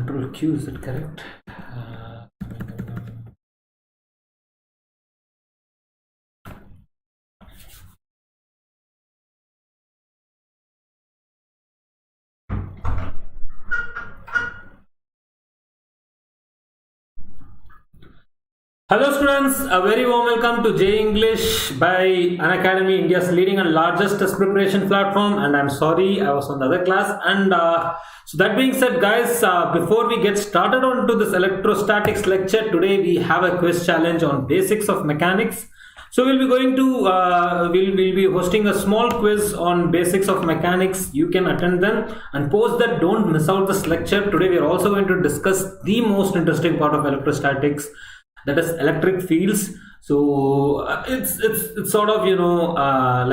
control Q, is it correct? Hello students, a very warm welcome to JEE English by Unacademy, India's leading and largest test preparation platform. And I'm sorry, I was on the other class. And so that being said, guys, before we get started on to this electrostatics lecture, today we have a quiz challenge on basics of mechanics. So we'll be going to, we'll be hosting a small quiz on basics of mechanics. You can attend them and post that. Don't miss out this lecture. Today we are also going to discuss the most interesting part of electrostatics, that is electric fields. So it's sort of, a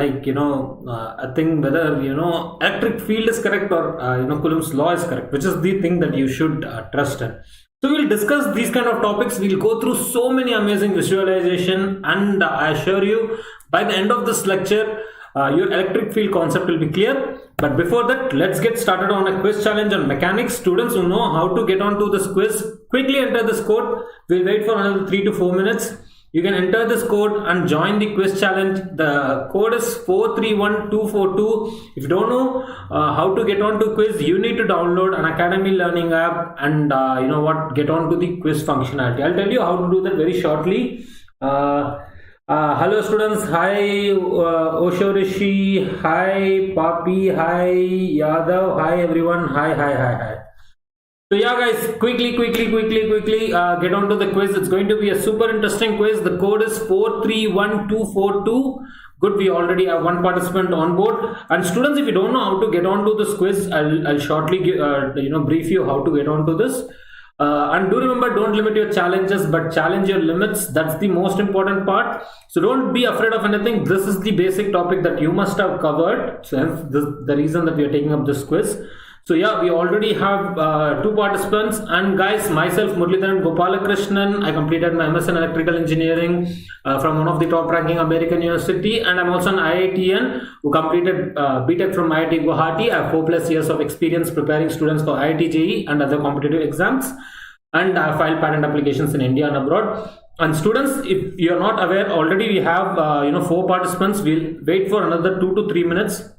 thing whether, electric field is correct or, Coulomb's law is correct, which is the thing that you should trust in. So we'll discuss these kind of topics. We'll go through so many amazing visualization, and I assure you by the end of this lecture, your electric field concept will be clear. But before that, let's get started on a quiz challenge on mechanics. Students who know how to get onto this quiz, quickly enter this code. We'll wait for another 3 to 4 minutes. You can enter this code and join the quiz challenge. The code is 431242. If you don't know how to get onto quiz, you need to download Unacademy learning app and get onto the quiz functionality. I'll tell you how to do that very shortly. Hello students, hi Oshorishi, hi Papi, hi Yadav, hi everyone, hi. So yeah guys, quickly get on to the quiz. It's going to be a super interesting quiz. The code is 431242. Good, we already have one participant on board. And students, if you don't know how to get onto this quiz, I'll shortly brief you how to get onto this. And do remember, don't limit your challenges, but challenge your limits. That's the most important part. So don't be afraid of anything. This is the basic topic that you must have covered. So this is the reason that we are taking up this quiz. So yeah, we already have 2 participants, and guys, myself, Murlidharan Gopalakrishnan, I completed my MS in Electrical Engineering from one of the top ranking American university, and I'm also an IITian who completed BTech from IIT Guwahati. I have 4+ years of experience preparing students for IIT JEE and other competitive exams, and I have filed patent applications in India and abroad. And students, if you're not aware, already we have 4 participants. We'll wait for another 2 to 3 minutes.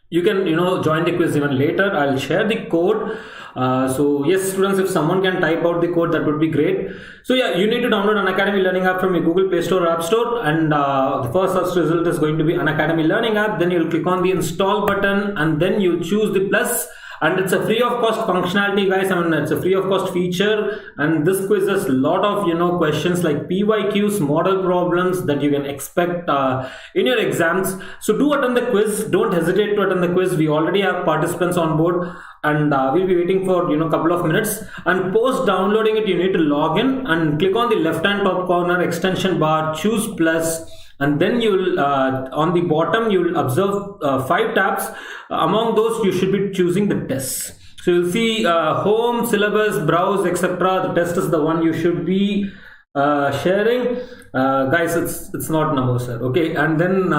You can join the quiz even later. I'll share the code. So yes students, if someone can type out the code, that would be great. So yeah, you need to download Unacademy learning app from your Google Play Store or App Store, and the first search result is going to be Unacademy learning app. Then you'll click on the install button, and then you choose the plus, and it's a free of cost functionality, guys. I mean, it's a free of cost feature, and this quiz has a lot of questions like PYQs, model problems that you can expect in your exams. So do attend the quiz. Don't hesitate to attend the quiz. We already have participants on board, and we'll be waiting for couple of minutes. And post downloading it, you need to log in and click on the left hand top corner extension bar, choose plus, and then you'll on the bottom you'll observe 5 tabs. Among those, you should be choosing the tests. So you'll see home, syllabus, browse, etc. The test is the one you should be sharing. Guys, it's not number, sir. Okay, and then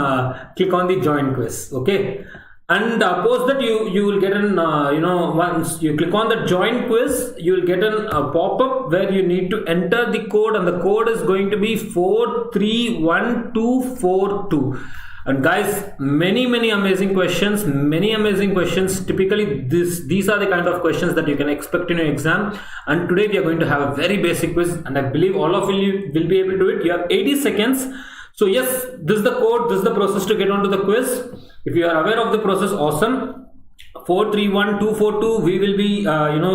click on the join quiz. Okay, and post that you will get an once you click on the join quiz, you will get a pop-up where you need to enter the code, and the code is going to be 431242. And guys, many amazing questions, typically these are the kind of questions that you can expect in your exam. And today we are going to have a very basic quiz, and I believe all of you will be able to do it. You have 80 seconds. So yes, this is the code, this is the process to get onto the quiz. If you are aware of the process, awesome. 431242, we will be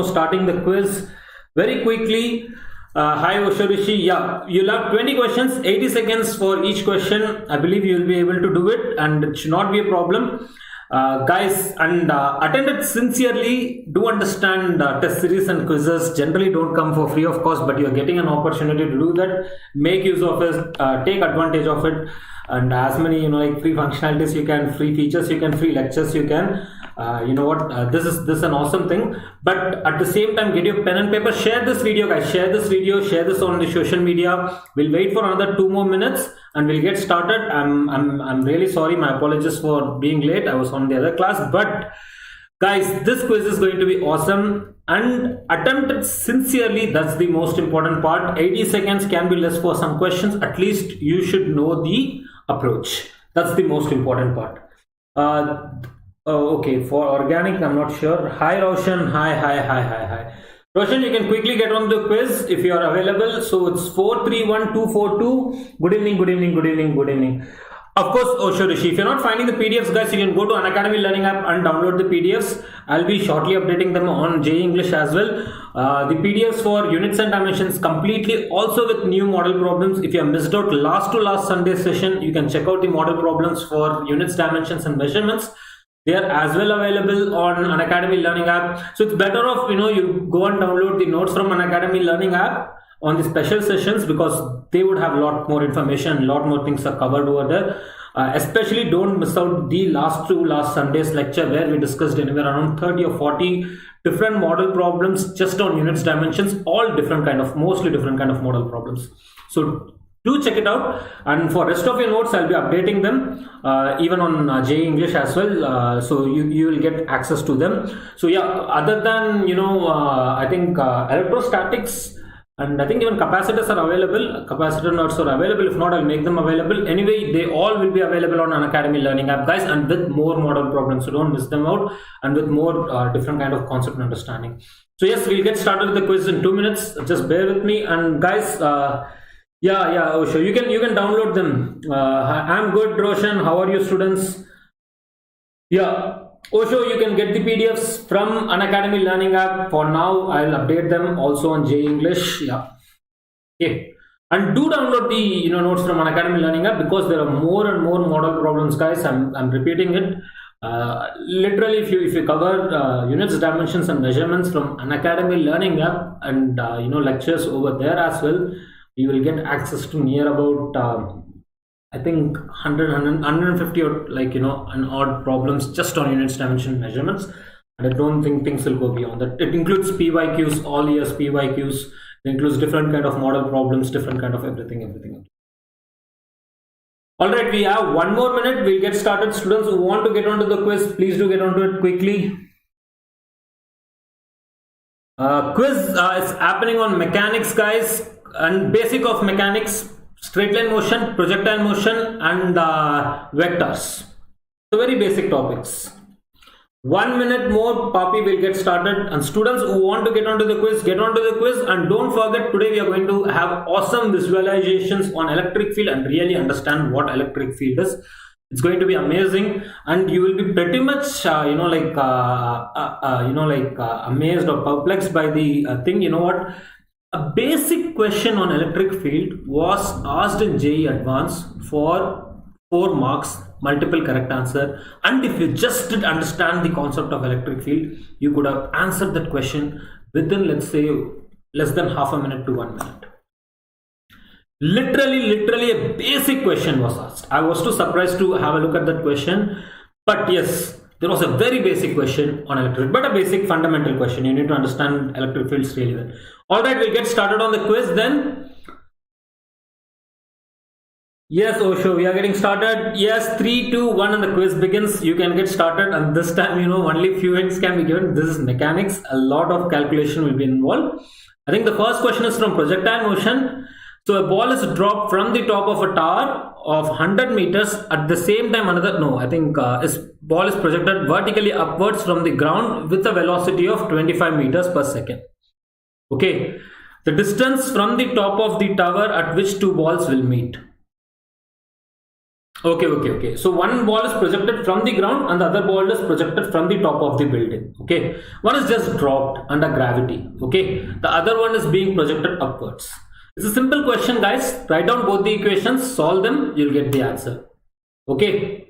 starting the quiz very quickly. Hi Oshorishi, yeah, you'll have 20 questions, 80 seconds for each question. I believe you'll be able to do it, and it should not be a problem. Guys, and attend it sincerely. Do understand test series and quizzes generally don't come for free of cost, but you're getting an opportunity to do that. Make use of it, take advantage of it, and as many free functionalities you can, free features you can, free lectures you can. This is an awesome thing. But at the same time, get your pen and paper, share this video, guys, share this on the social media. We'll wait for another 2 more minutes and we'll get started. I'm really sorry, my apologies for being late. I was on the other class, but Guys, this quiz is going to be awesome and attempt it sincerely. That's the most important part. 80 seconds can be less for some questions. At least you should know the approach. That's the most important part. Okay, for organic, I'm not sure. Hi, Roshan. Hi. Roshan, you can quickly get on the quiz if you are available. So it's 431242. Good evening. Of course, Osho Rishi, if you're not finding the PDFs, guys, you can go to Unacademy Learning app and download the PDFs. I'll be shortly updating them on JEE English as well. The PDFs for units and dimensions completely, also with new model problems. If you have missed out last to last Sunday session, you can check out the model problems for units, dimensions and measurements. They are as well available on Unacademy Learning app. So it's better off, you go and download the notes from Unacademy Learning app on the special sessions, because they would have a lot more information, a lot more things are covered over there. Especially don't miss out the last Sunday's lecture, where we discussed anywhere around 30 or 40 different model problems just on units, dimensions, all different kind of, mostly different kind of model problems. So do check it out, and for rest of your notes I'll be updating them even on JEE English as well, so you will get access to them. So yeah, other than I think electrostatics and I think even capacitors are available, capacitor notes are available. If not, I'll make them available. Anyway, they all will be available on Unacademy Learning app, guys, and with more model problems, so don't miss them out, and with more different kind of concept and understanding. So yes, we'll get started with the quiz in 2 minutes. Just bear with me, and guys, yeah, sure, you can download them. I'm good, Roshan. How are you, students? Yeah, Osho, you can get the PDFs from Unacademy Learning app. For now, I'll update them also on JEE English. Yeah. Okay. And do download the notes from Unacademy Learning app, because there are more and more model problems, guys. I'm repeating it. Literally, if you cover units, dimensions, and measurements from Unacademy Learning app and lectures over there as well, you will get access to near about I think 150 or an odd problems just on units, dimension, measurements, and I don't think things will go beyond that. It includes PYQs, all years PYQs. It includes different kind of model problems, different kind of everything. All right, we have 1 more minute. We'll get started. Students who want to get onto the quiz, please do get onto it quickly. Quiz is happening on mechanics, guys, and basic of mechanics. Straight line motion, projectile motion, and vectors. So very basic topics. 1 minute more, Papi will get started. And students who want to get onto the quiz, get onto the quiz. And don't forget, today we are going to have awesome visualizations on electric field and really understand what electric field is. It's going to be amazing, and you will be pretty much amazed or perplexed by the thing. You know what? A basic question on electric field was asked in JEE Advanced for 4 marks, multiple correct answer, and if you just did understand the concept of electric field, you could have answered that question within, let's say, less than half a minute to 1 minute. Literally a basic question was asked. I was too surprised to have a look at that question, but yes, there was a very basic question on electric, but a basic fundamental question. You need to understand electric fields really well. Alright, we'll get started on the quiz then. Yes, Osho, we are getting started. Yes, 3, 2, 1 and the quiz begins. You can get started, and this time, only few hints can be given. This is mechanics. A lot of calculation will be involved. I think the first question is from projectile motion. So a ball is dropped from the top of a tower of 100 meters. At the same time, ball is projected vertically upwards from the ground with a velocity of 25 meters per second. Okay, the distance from the top of the tower at which 2 balls will meet. Okay. So one ball is projected from the ground and the other ball is projected from the top of the building. Okay, one is just dropped under gravity. Okay, the other one is being projected upwards. It's a simple question, guys. Write down both the equations, solve them, you'll get the answer. Okay,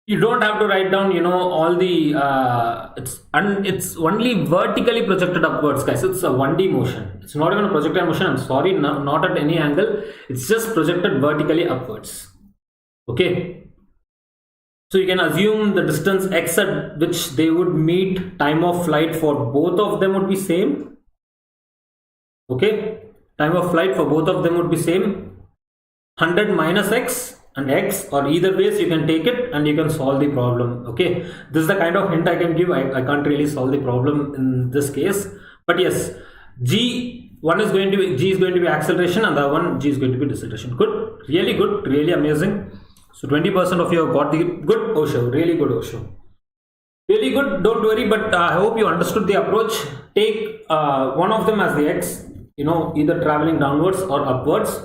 you don't have to write down all the it's only vertically projected upwards, guys. It's a 1D motion. It's not even a projectile motion. I'm sorry, not at any angle. It's just projected vertically upwards. Okay, so you can assume the distance x at which they would meet, time of flight for both of them would be same. Okay, time of flight for both of them would be same. 100 minus x and x, or either ways you can take it and you can solve the problem. Okay, this is the kind of hint I can give. I can't really solve the problem in this case, but yes, G is going to be acceleration, and the one G is going to be deceleration. Good, really amazing. So 20% of you have got the good Osho, really good Osho. Really good, don't worry, but I hope you understood the approach. Take one of them as the x, either traveling downwards or upwards,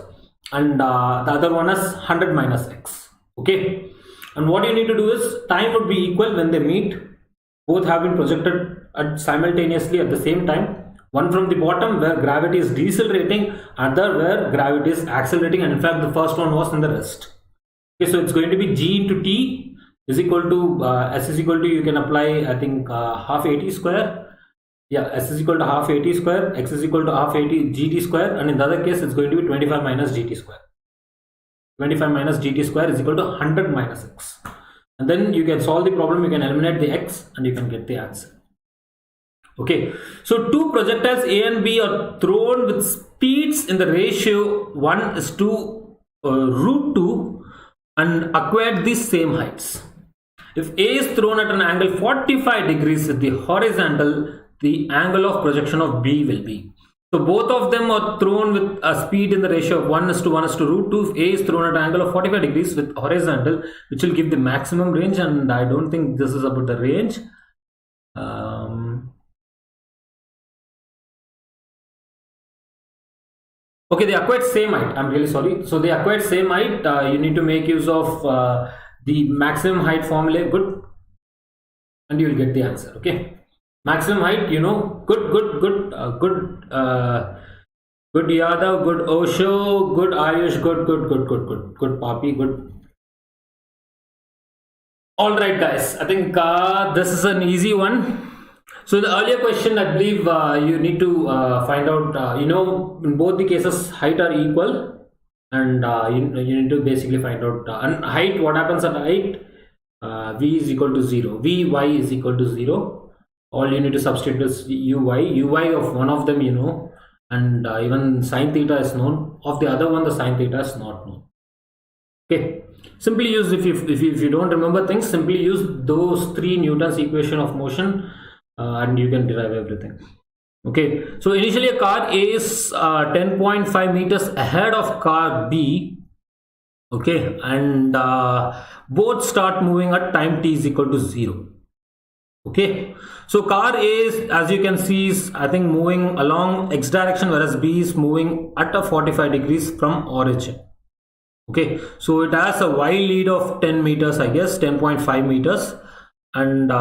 and the other one as 100 minus x. Okay, and what you need to do is time would be equal when they meet. Both have been projected simultaneously at the same time. One from the bottom where gravity is decelerating, other where gravity is accelerating, and in fact the first one was in the rest. Okay, so it's going to be G into T is equal to S is equal to, you can apply, I think, half 80 square. Yeah, S is equal to half 80 square, X is equal to half 80 GT square, and in the other case it's going to be 25 minus GT square. 25 minus GT square is equal to 100 minus X. And then you can solve the problem, you can eliminate the X and you can get the answer. Okay, so two projectiles A and B are thrown with speeds in the ratio 1 is to root 2 and acquired the same heights. If A is thrown at an angle 45 degrees with the horizontal, the angle of projection of B will be. So both of them are thrown with a speed in the ratio of 1 is to root 2. If A is thrown at an angle of 45 degrees with horizontal, which will give the maximum range, and I don't think this is about the range. Okay, they acquired same height. I'm really sorry. So they acquired same height. You need to make use of the maximum height formula. Good, and you will get the answer. Okay, maximum height. Good Yadav, good Osho, good Ayush, good Papi, good. All right, guys. I think this is an easy one. So the earlier question, I believe you need to find out, in both the cases height are equal, and you need to basically find out and height. What happens at height? V is equal to 0, Vy is equal to 0. All you need to substitute is Uy of one of them, and even sine theta is known. Of the other one, the sine theta is not known. Okay, simply use, if you don't remember things, simply use those 3 Newton's equation of motion. And you can derive everything. Okay, so initially a car A is 10.5 meters ahead of car B. Okay, and both start moving at time t is equal to 0. Okay, so car A is, as you can see, is I think moving along x direction, whereas B is moving at a 45 degrees from origin. Okay, so it has a y lead of 10 meters, I guess 10.5 meters, and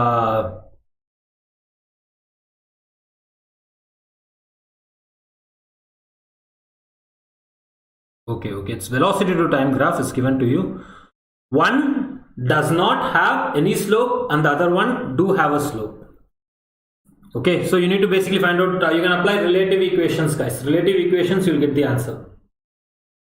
okay, its velocity to time graph is given to you. One does not have any slope and the other one do have a slope. Okay, so you need to basically find out, you can apply relative equations, guys. Relative equations, you'll get the answer.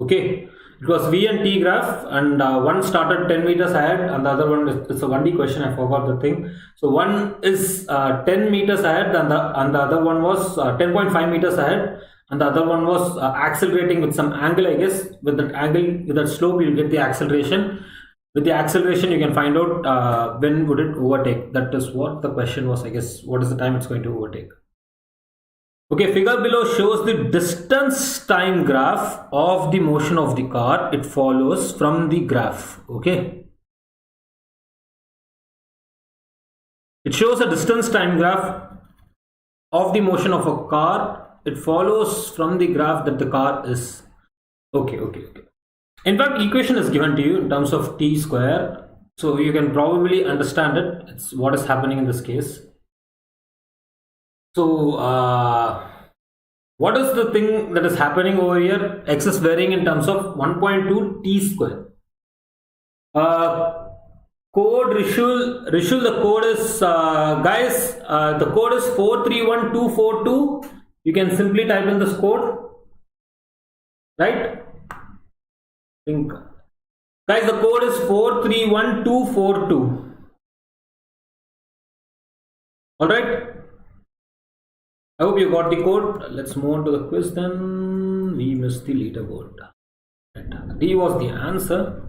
Okay, it was V and T graph, and one started 10 meters ahead and the other one, it's a 1D question, I forgot the thing. So one is 10 meters ahead and the other one was 10.5 meters ahead. And the other one was accelerating with some angle, I guess. With that angle, with that slope, you'll get the acceleration. With the acceleration, you can find out when would it overtake. That is what the question was, I guess. What is the time it's going to overtake? Okay, figure below shows the distance time graph of the motion of the car. It follows from the graph. Okay. It shows a distance time graph of the motion of a car. It follows from the graph that the car is. Okay. In fact, equation is given to you in terms of t square, so you can probably understand it. It's what is happening in this case. So what is the thing that is happening over here? X is varying in terms of 1.2 t square. Code Rishul, the code is guys, the code is 431242. You can simply type in this code, right? Think, guys, the code is 431242. All right. I hope you got the code. Let's move on to the quiz. Then we missed the leaderboard. Right. D was the answer.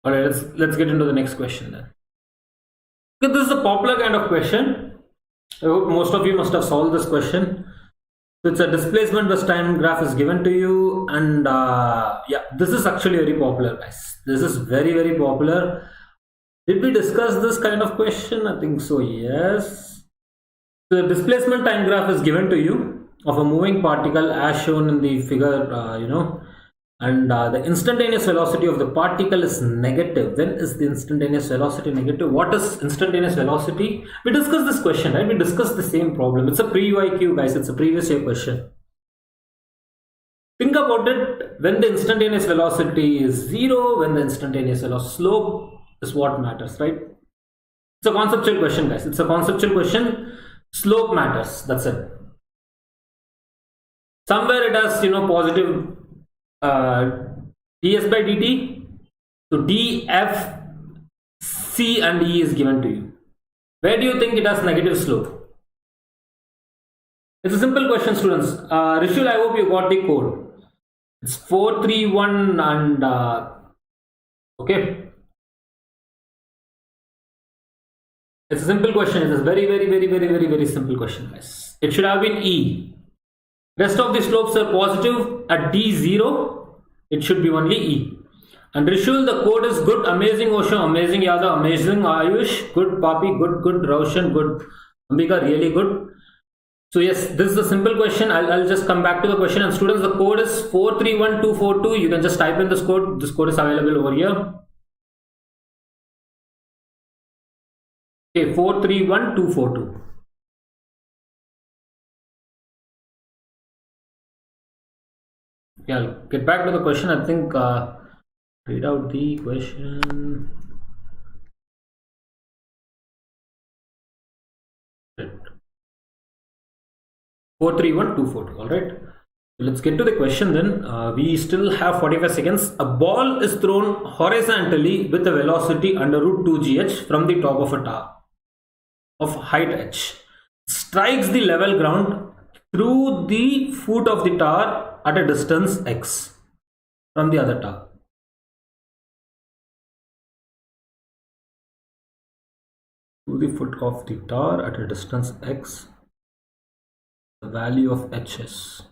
All right, let's get into the next question then. Okay, this is a popular kind of question. I hope most of you must have solved this question. So it's a displacement versus time graph is given to you, and yeah, this is actually very popular, guys. This is very popular. Did we discuss this kind of question? I think so, yes. So the displacement time graph is given to you of a moving particle as shown in the figure, and the instantaneous velocity of the particle is negative. When is the instantaneous velocity negative? What is instantaneous velocity? We discussed this question, right? We discussed the same problem. It's a pre-UIQ, guys. It's a previous year question. Think about it. When the instantaneous velocity is 0, when the instantaneous velocity slope is what matters, right? It's a conceptual question, guys. It's a conceptual question. Slope matters. That's it. Somewhere it has, positive ds by dt. So df, c and e is given to you. Where do you think it has negative slope? It's a simple question, students. Rishul, I hope you got the code. It's 431 and okay. It's a simple question. It's a very simple question, guys. It should have been E. Rest of the slopes are positive. At D0, it should be only E. And Rishul, the code is good, amazing Osho, amazing Yada, amazing Ayush, good Papi, good Roshan, good Ambika, really good. So yes, this is a simple question. I'll just come back to the question. And students, the code is 431242. You can just type in this code. This code is available over here. Okay, 431242. Yeah, I'll get back to the question. I think read out the question. 431242. All right. Let's get to the question then. We still have 45 seconds. A ball is thrown horizontally with a velocity under root 2gh from the top of a tower of height h. Strikes the level ground through the foot of the tower at a distance x from the other tower. Through the foot of the tower at a distance x, the value of h is.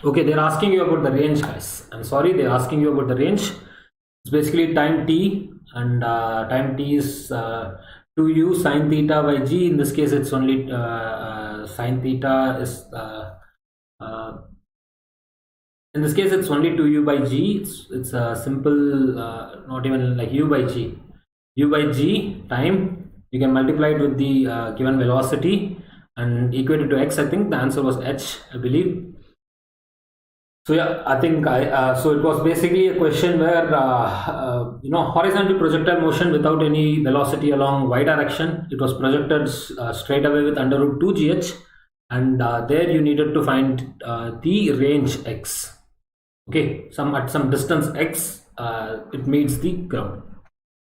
Okay, they're asking you about the range, guys. I'm sorry, they're asking you about the range. It's basically time t, and time t is 2u sine theta by g. In this case, it's only sine theta is in this case it's only 2u by g. It's a simple, not even like u by g. U by g time. You can multiply it with the given velocity and equate it to x. I think the answer was h, I believe. So yeah, I think so it was basically a question where horizontal projectile motion without any velocity along y direction. It was projected straight away with under root 2gh, and there you needed to find the range x. Okay, at some distance x, it meets the ground.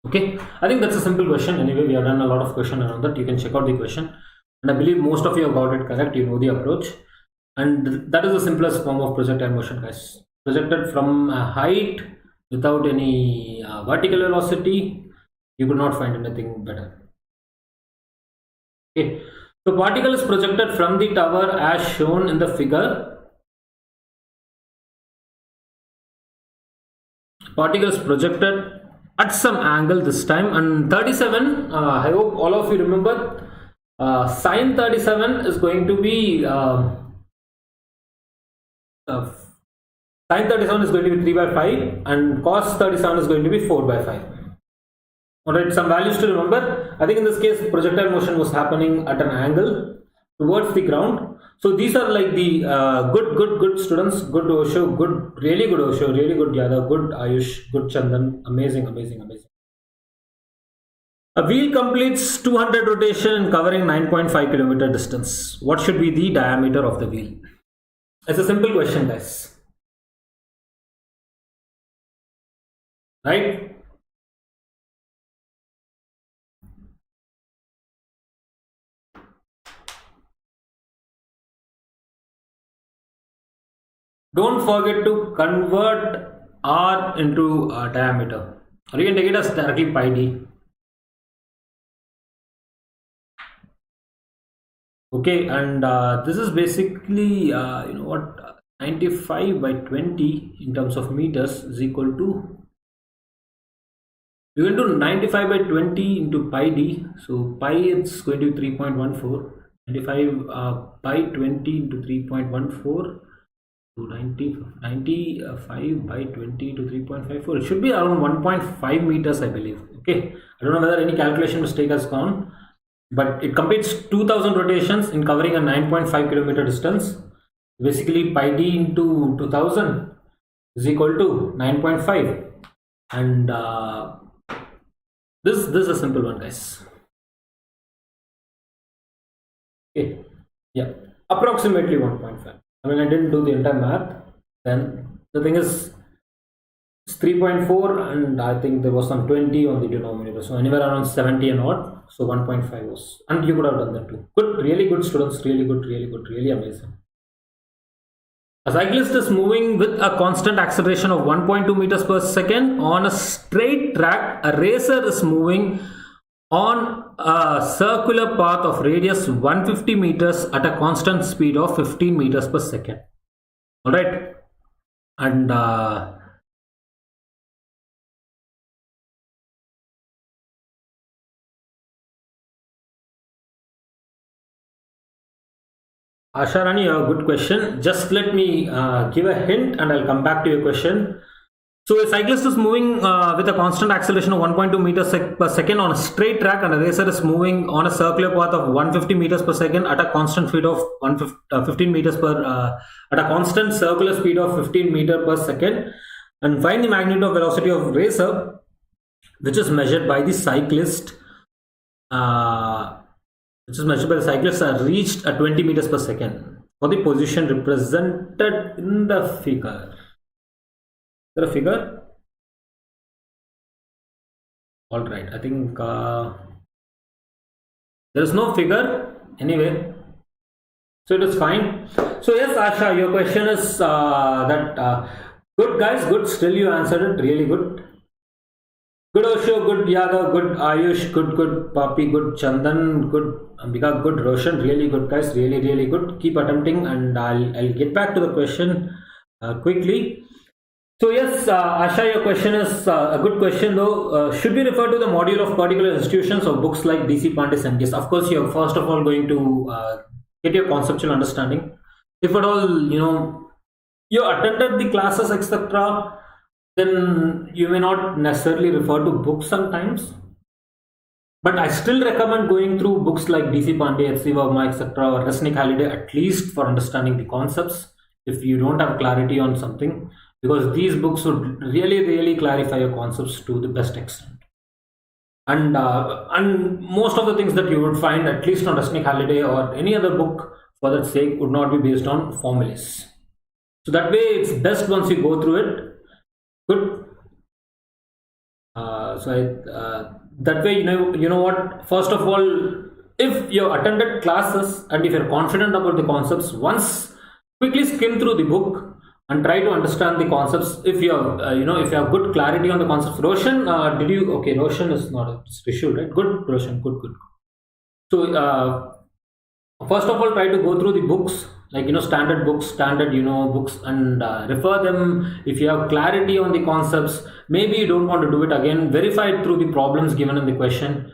Okay, I think that's a simple question. Anyway, we have done a lot of question around that. You can check out the question, and I believe most of you have got it correct. You know the approach. And that is the simplest form of projectile motion, guys. Projected from a height without any vertical velocity, you could not find anything better. Okay, so particle is projected from the tower as shown in the figure. Particle is projected at some angle this time, and 37. I hope all of you remember. Sine 37 is going to be. Sine 37 is going to be 3 by 5 and cos 37 is going to be 4 by 5. Alright, some values to remember. I think in this case projectile motion was happening at an angle towards the ground. So these are like the good students, good Osho, really good Osho, really good Yadav, good Ayush, good Chandan, amazing. A wheel completes 200 rotation covering 9.5 kilometer distance. What should be the diameter of the wheel? It's a simple question, guys. right? Don't forget to convert r into diameter, or you can take it as directly pi d. Okay, and this is basically you know what, 95 by 20 in terms of meters is equal to, you will do 95 by 20 into pi d. So pi, it's going to be 3.14. 95 by 20 into 3.14 to 95 by 20 to 3.54. It should be around 1.5 meters, I believe. Okay, I don't know whether any calculation mistake has gone, but it completes 2000 rotations in covering a 9.5 kilometer distance. Basically, pi d into 2000 is equal to 9.5, and this is a simple one, guys. Okay, yeah, approximately 1.5. I mean, I didn't do the entire math. Then the thing is, it's 3.4, and I think there was some 20 on the denominator, so anywhere around 70 and odd. So 1.5 was, and you could have done that too. Good, really good students, really good, really amazing. A cyclist is moving with a constant acceleration of 1.2 meters per second on a straight track. A racer is moving on a circular path of radius 150 meters at a constant speed of 15 meters per second. All right, and Asharani, a good question. Just let me give a hint and I'll come back to your question. So a cyclist is moving with a constant acceleration of 1.2 meters per second on a straight track, and a racer is moving on a circular path of 150 meters per second at a constant speed of 15 meters per at a constant circular speed of 15 meters per second, and find the magnitude of velocity of racer, which is measured by the cyclist. Reached at 20 meters per second for the position represented in the figure. Is there a figure? All right, I think there is no figure anyway, so it is fine. So yes, Asha, your question is good, guys, good. Still you answered it really good. Good Osho, good Yadav, good Ayush, good Papi, good Chandan, good Ambika, good Roshan, really good, guys, really good. Keep attempting, and I'll get back to the question quickly. So yes, Asha, your question is a good question though. Should we refer to the module of particular institutions or books like DC Pandey's and yes? Of course, you're first of all going to get your conceptual understanding. If at all, you attended the classes, etc., then you may not necessarily refer to books sometimes. But I still recommend going through books like DC Pandey, H.C. Verma, etc., or Resnick Halliday, at least for understanding the concepts if you don't have clarity on something, because these books would really clarify your concepts to the best extent. And most of the things that you would find, at least on Resnick Halliday or any other book for that sake, would not be based on formulas. So that way, it's best once you go through it. Good. That way, you know what, first of all, if you attended classes and if you're confident about the concepts, once quickly skim through the book and try to understand the concepts. If you have if you have good clarity on the concepts. Roshan, Roshan is not a issue, right? Good, Roshan, good. So first of all, try to go through the books, like standard books, books, and refer them. If you have clarity on the concepts, maybe you don't want to do it again, verify it through the problems given in the question.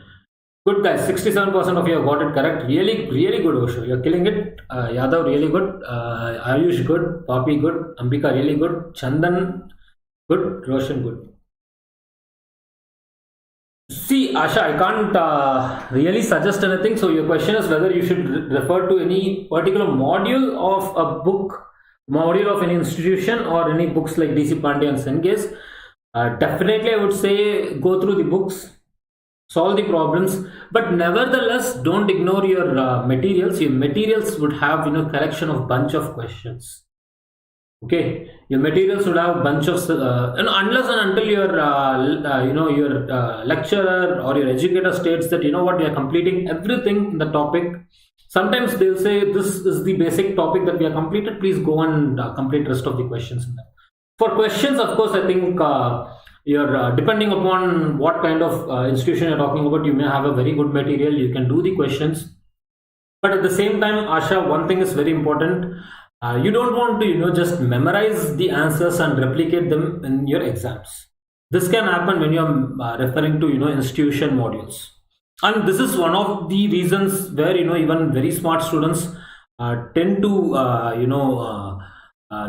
Good, guys, 67% of you have got it correct. Really good, Osho, you're killing it. Yadav, really good. Ayush, good. Papi, good. Ambika, really good. Chandan, good. Roshan, good. See, Asha, I can't really suggest anything. So your question is whether you should refer to any particular module of a book, module of any institution, or any books like DC Pandey and Senges. Definitely, I would say go through the books, solve the problems, but nevertheless, don't ignore your materials. Your materials would have collection of bunch of questions. Okay, your materials should have a bunch of and unless and until your your lecturer or your educator states that you know what, we are completing everything in the topic. Sometimes they'll say this is the basic topic that we are completed, please go and complete rest of the questions in that. For questions, of course, I think you're depending upon what kind of institution you're talking about, you may have a very good material, you can do the questions. But at the same time, Asha, one thing is very important. You don't want to, you know, just memorize the answers and replicate them in your exams. This can happen when you're referring to, you know, institution modules. And this is one of the reasons where, you know, even very smart students tend to,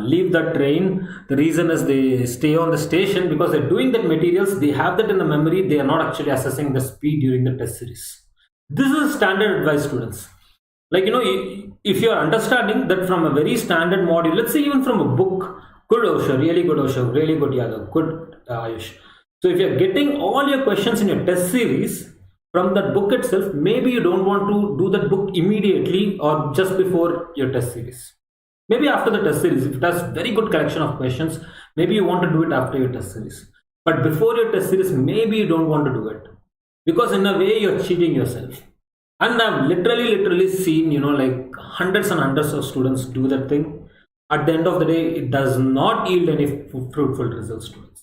leave the train. The reason is they stay on the station because they're doing that materials, they have that in the memory, they are not actually assessing the speed during the test series. This is standard advice, students. Like, you know, if you are understanding that from a very standard module, let's say even from a book, good Osha, really good Osha, really good Yadav, good Ayush. So if you're getting all your questions in your test series from that book itself, maybe you don't want to do that book immediately or just before your test series. Maybe after the test series, if it has very good collection of questions, maybe you want to do it after your test series. But before your test series, maybe you don't want to do it, because in a way you're cheating yourself. And I've literally seen, you know, like hundreds and hundreds of students do that thing. At the end of the day, it does not yield any fruitful results, students.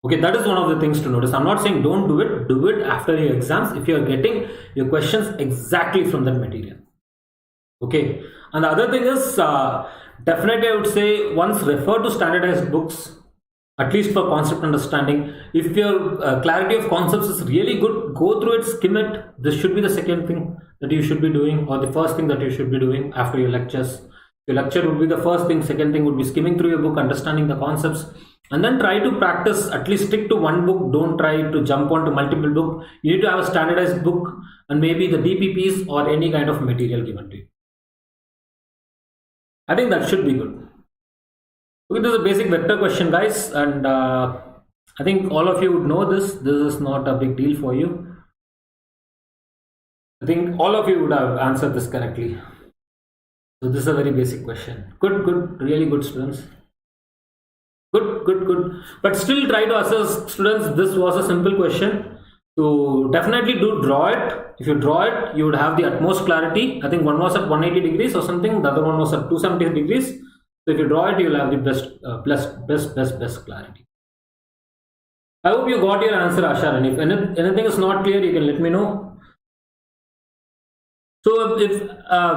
Okay, that is one of the things to notice. I'm not saying don't do it after your exams if you're getting your questions exactly from that material. Okay, and the other thing is, definitely I would say once refer to standardized books, at least for concept understanding. If your clarity of concepts is really good, go through it, skim it. This should be the second thing that you should be doing, or the first thing that you should be doing after your lectures. Your lecture would be the first thing, second thing would be skimming through your book, understanding the concepts, and then try to practice, at least stick to one book. Don't try to jump onto multiple books. You need to have a standardized book and maybe the DPPs or any kind of material given to you. I think that should be good. Okay, this is a basic vector question, guys, and I think all of you would know this. This is not a big deal for you. I think all of you would have answered this correctly. So this is a very basic question. Good, really good, students. Good. But still try to assess, students, this was a simple question. So definitely do draw it. If you draw it, you would have the utmost clarity. I think one was at 180 degrees or something. The other one was at 270 degrees. So if you draw it, you will have the best clarity. I hope you got your answer, Asha. And if anything is not clear, you can let me know. So if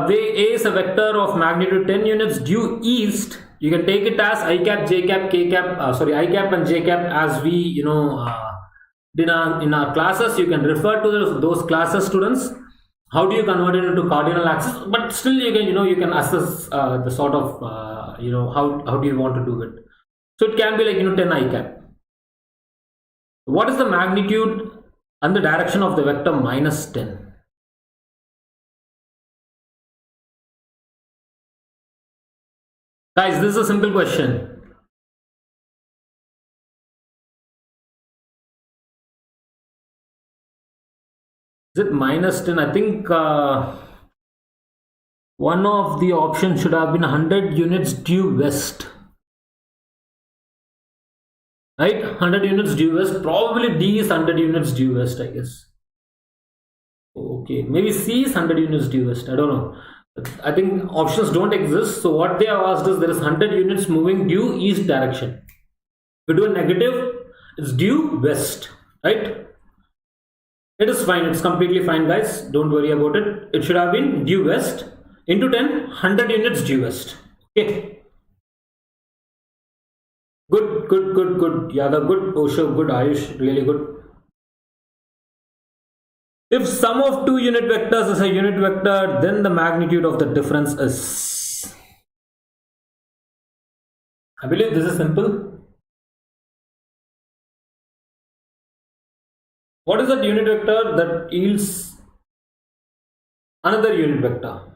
way A is a vector of magnitude 10 units due east, you can take it as I cap, J cap, K cap, I cap and J cap, as we, you know, in our classes. You can refer to those classes, students. How do you convert it into cardinal axis? But still you can, you know, you can assess the sort of, how do you want to do it. So it can be like, you know, 10 I cap. What is the magnitude and the direction of the vector minus 10? Guys, this is a simple question. Is it minus 10? I think one of the options should have been 100 units due west. Right? 100 units due west. Probably D is 100 units due west, I guess. Okay, maybe C is 100 units due west. I don't know. I think options don't exist. So what they have asked is there is 100 units moving due east direction. If you do a negative, it's due west, right? It is fine. It's completely fine, guys. Don't worry about it. It should have been due west into 10, 100 units due west. Okay. Good. Yadav, good. Osho, good. Ayush, really good. If sum of two unit vectors is a unit vector, then the magnitude of the difference is. I believe this is simple. What is that unit vector that yields another unit vector?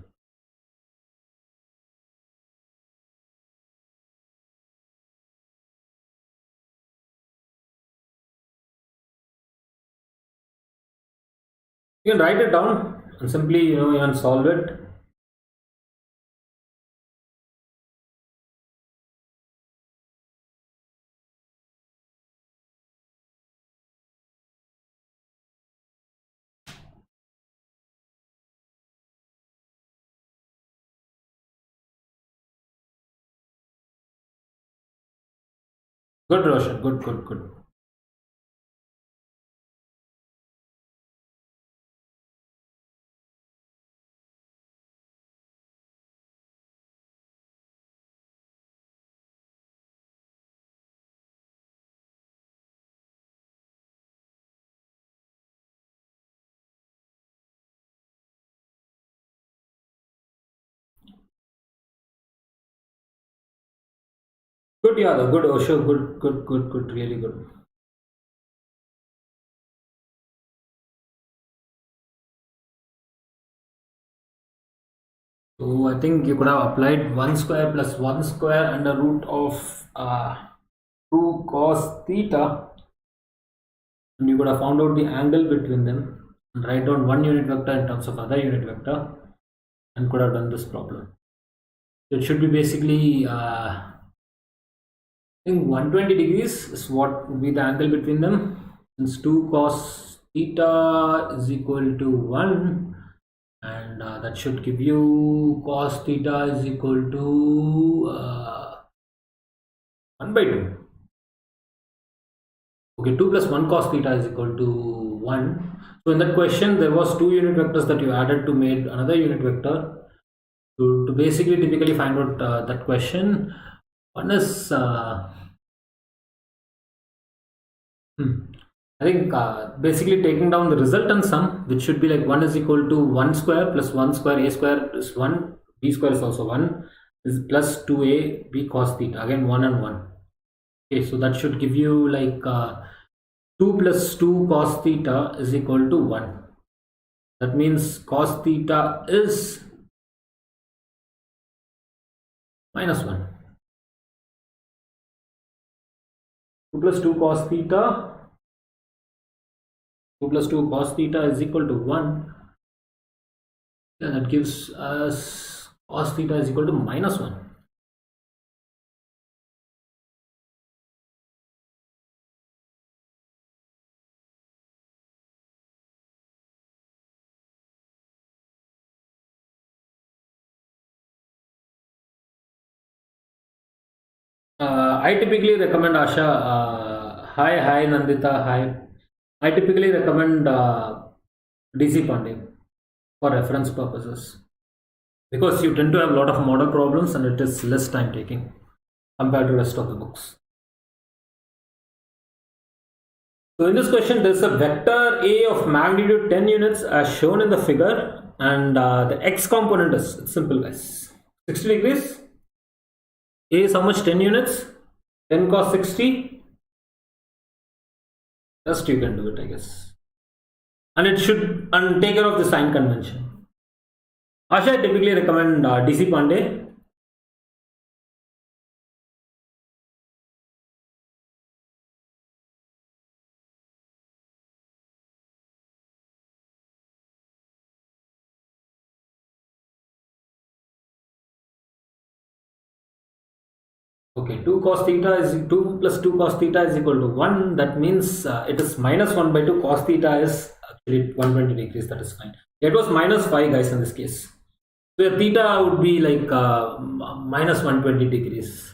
You can write it down and simply, you can solve it. Good, Roshan. Good, good, good. Good, Yadav. Good, Osho. Good, good, good, good. Really good. So I think you could have applied 1 square plus 1 square under root of 2 cos theta, and you could have found out the angle between them and write down one unit vector in terms of other unit vector and could have done this problem. So it should be basically I think 120 degrees is what would be the angle between them, since 2 cos theta is equal to 1, and that should give you cos theta is equal to 1 by 2. Okay, 2 plus 1 cos theta is equal to 1. So in that question there was 2 unit vectors that you added to made another unit vector. To basically typically find out that question, one is I think basically taking down the resultant sum, which should be like 1 is equal to 1 square plus 1 square, a square is 1, b square is also 1, is plus 2a b cos theta, again 1 and 1. Okay, so that should give you like 2 plus 2 cos theta is equal to 1. That means cos theta is minus 1. 2 plus 2 cos theta, 2 plus 2 cos theta is equal to 1. And that gives us cos theta is equal to minus 1. I typically recommend Asha, hi Nandita, hi. I typically recommend DC Pandey for reference purposes, because you tend to have a lot of model problems and it is less time taking compared to the rest of the books. So in this question, there is a vector A of magnitude 10 units as shown in the figure, and the x component is, it's simple guys, 60 degrees. A is how much? 10 units. 10 cos 60. Just you can do it, I guess. And it should take care of the sign convention. Asha, I typically recommend DC Pandey. Okay, 2 cos theta is 2 plus 2 cos theta is equal to 1. That means it is minus 1 by 2. Cos theta is actually 120 degrees. That is fine. It was minus 5 guys in this case. So your theta would be like minus 120 degrees.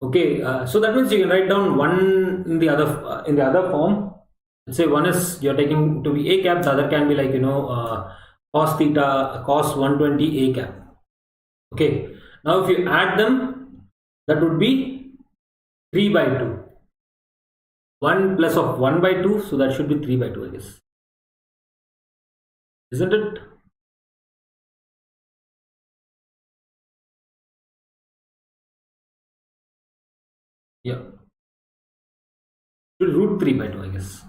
Okay, so that means you can write down one in the other form. Let's say one is you're taking to be a cap, the other can be like cos theta cos 120 a cap. Okay, now if you add them, that would be 3 by 2. 1 plus of 1 by 2, so that should be 3 by 2, I guess. Isn't it? Yeah. Root 3 by 2, I guess.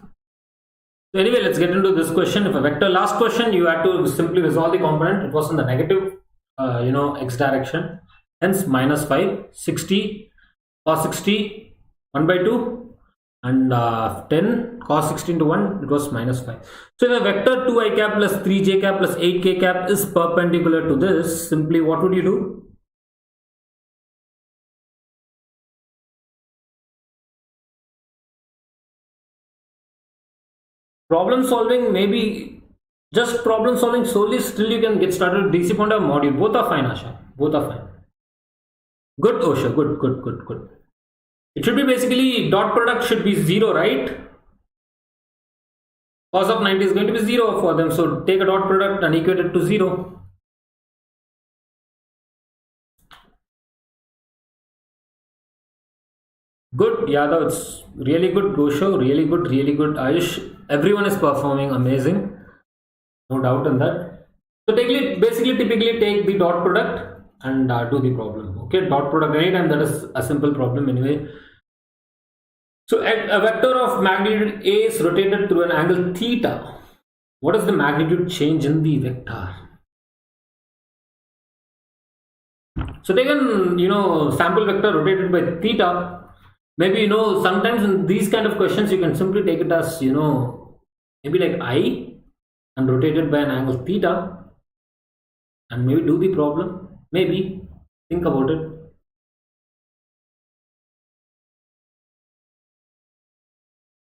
So anyway, let's get into this question. If a vector, last question, you had to simply resolve the component. It was in the negative, x direction. Hence minus 5, 60, cos 60, 1 by 2, and 10, cos 16 to 1, it was minus 5. So if a vector 2i cap plus 3j cap plus 8k cap is perpendicular to this, simply what would you do? Problem solving, maybe just problem solving solely, still you can get started with DC Pandey module. Both are fine, Asha. Both are fine. Good, Osha. Good, good, good, good. It should be basically dot product should be 0, right? Cos of 90 is going to be 0 for them. So take a dot product and equate it to 0. Good, Yadav, it's really good. Gosho, really good, really good. Ayush, everyone is performing amazing. No doubt in that. So basically typically take the dot product and do the problem. Okay, dot product anytime, that is a simple problem anyway. So a vector of magnitude A is rotated through an angle theta. What is the magnitude change in the vector? So take an sample vector rotated by theta. Maybe sometimes in these kind of questions you can simply take it as maybe like I and rotate it by an angle theta and maybe do the problem. Maybe think about it.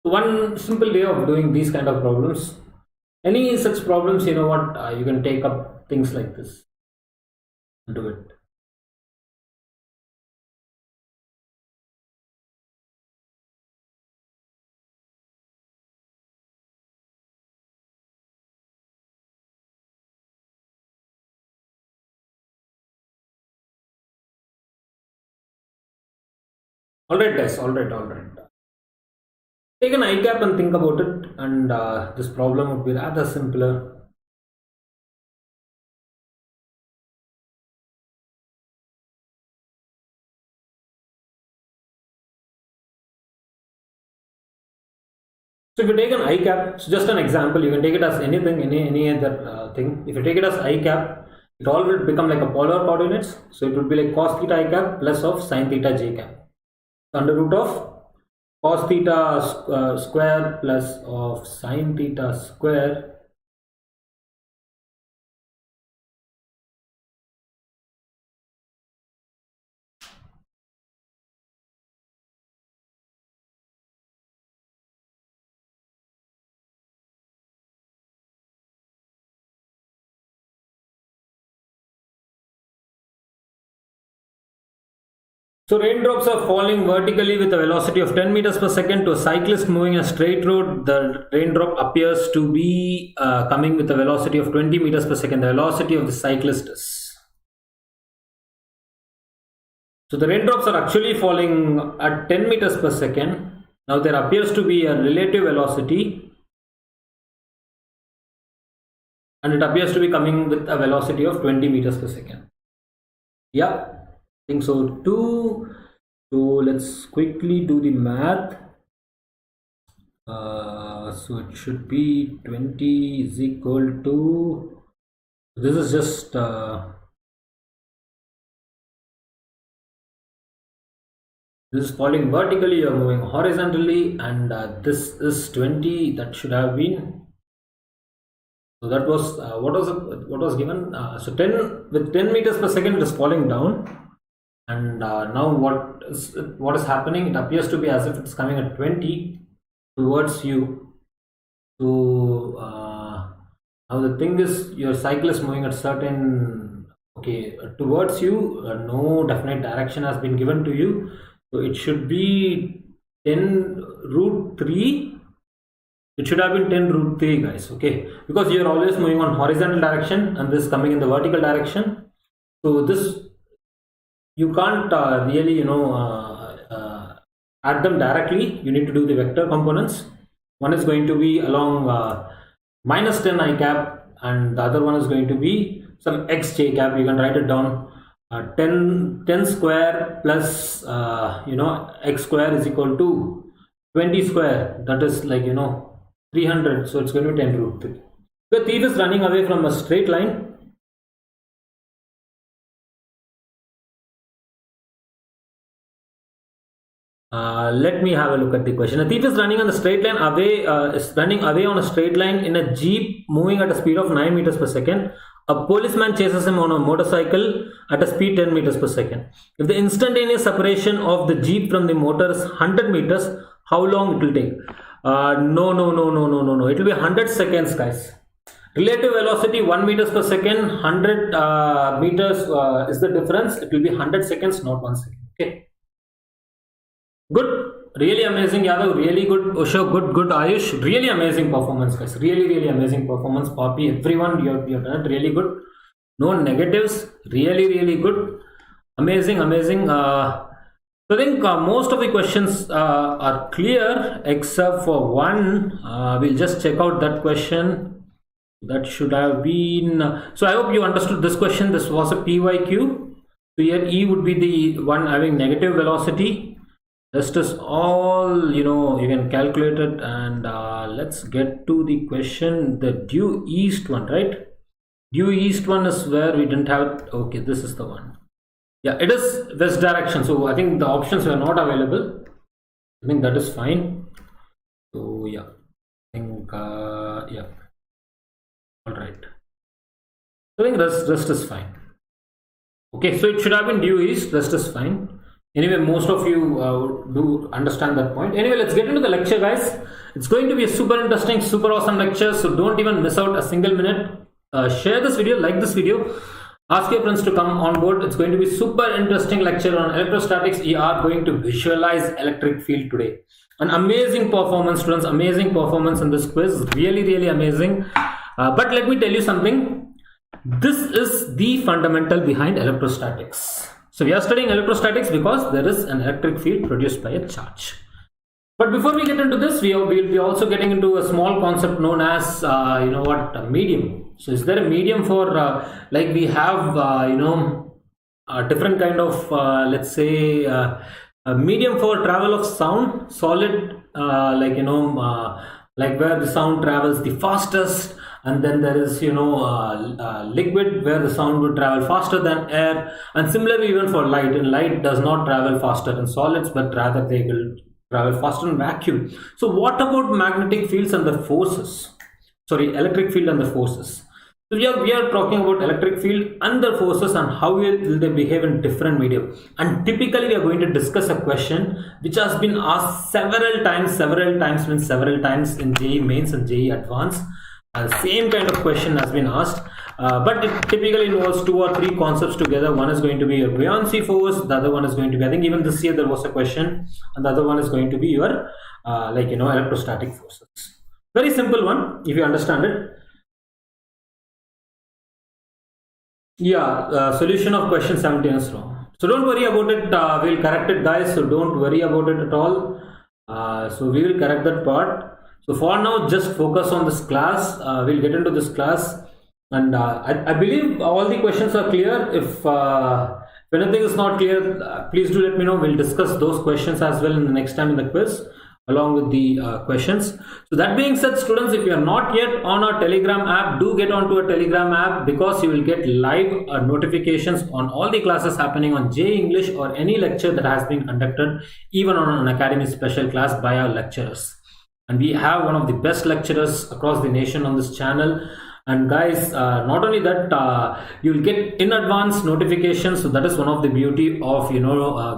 One simple way of doing these kind of problems, any such problems, you can take up things like this and do it. Alright guys, alright. Take an eye cap and think about it, and this problem would be rather simpler. So if you take an eye cap, so just an example, you can take it as anything, any other thing. If you take it as eye cap, it all will become like a polar coordinates. So it would be like cos theta I cap plus of sin theta j cap. Under root of cos theta square plus of sin theta square So raindrops are falling vertically with a velocity of 10 meters per second to a cyclist moving a straight road. The raindrop appears to be coming with a velocity of 20 meters per second. The velocity of the cyclist is. So the raindrops are actually falling at 10 meters per second. Now there appears to be a relative velocity, and it appears to be coming with a velocity of 20 meters per second. Yeah. Think so too. So let's quickly do the math. So it should be 20 is equal to, this is just this is falling vertically, you're moving horizontally, and this is 20. That should have been, so that was what was given. So 10 with 10 meters per second it is falling down. And now what is happening? It appears to be as if it's coming at 20 towards you. So now the thing is, your cycle is moving at certain towards you. No definite direction has been given to you. So it should be 10 root 3. It should have been 10 root 3, guys. Okay, because you're always moving on horizontal direction, and this coming in the vertical direction. So this, you can't really add them directly. You need to do the vector components. One is going to be along minus 10 I cap, and the other one is going to be some x j cap. You can write it down, 10 square plus x square is equal to 20 square, that is like 300. So it's going to be 10 root 3. The thief is running away from a straight line. Let me have a look at the question. A thief is running on the straight line away, on a straight line in a jeep moving at a speed of 9 meters per second. A policeman chases him on a motorcycle at a speed 10 meters per second. If the instantaneous separation of the jeep from the motor is 100 meters, how long it will take? No. It will be 100 seconds, guys. Relative velocity 1 meters per second, 100 meters is the difference. It will be 100 seconds, not 1 second. Okay. Good, really amazing. Yadav, really good. Usha, good. Ayush, really amazing performance, guys. Really amazing performance. Poppy, everyone, you're done it really good. No negatives. Really good. Amazing. So I think most of the questions are clear except for one. We'll just check out that question. That should have been. So I hope you understood this question. This was a PYQ. So here E would be the one having negative velocity. Rest is all, you can calculate it. And let's get to the question. The due east one, right? Due east one is where we didn't have it. Okay, this is the one. Yeah, it is west direction. So I think the options were not available. I think that is fine. So yeah, I think yeah. All right. I think rest is fine. Okay, so it should have been due east. Rest is fine. Anyway, most of you do understand that point. Anyway, let's get into the lecture, guys. It's going to be a super interesting, super awesome lecture. So don't even miss out a single minute. Share this video, like this video. Ask your friends to come on board. It's going to be super interesting lecture on electrostatics. We are going to visualize electric field today. An amazing performance, students. Amazing performance in this quiz. Really amazing. But let me tell you something. This is the fundamental behind electrostatics. So we are studying electrostatics because there is an electric field produced by a charge. But before we get into this, we'll be also getting into a small concept known as, a medium. So is there a medium for, like we have, a different kind of, let's say, a medium for travel of sound, solid, like where the sound travels the fastest. And then there is liquid where the sound would travel faster than air, and similarly even for light, and light does not travel faster in solids but rather they will travel faster in vacuum. So what about magnetic fields and the forces, electric field and the forces? So we are talking about electric field and the forces and how will they behave in different medium. And typically we are going to discuss a question which has been asked several times in JEE Mains and JEE Advanced. Same kind of question has been asked, but it typically involves 2 or 3 concepts together. One is going to be your buoyancy force, the other one is going to be, I think even this year there was a question, and the other one is going to be your electrostatic forces. Very simple one if you understand it. Yeah, solution of question 17 is wrong. So don't worry about it, we'll correct it, guys. So don't worry about it at all. So we will correct that part. So for now, just focus on this class. We'll get into this class, and I believe all the questions are clear. If anything is not clear, please do let me know. We'll discuss those questions as well in the next time in the quiz, along with the questions. So that being said, students, if you are not yet on our Telegram app, do get onto a Telegram app, because you will get live notifications on all the classes happening on JEE English or any lecture that has been conducted, even on an Unacademy special class by our lecturers. And we have one of the best lecturers across the nation on this channel. And guys, not only that, you'll get in advance notifications. So that is one of the beauty of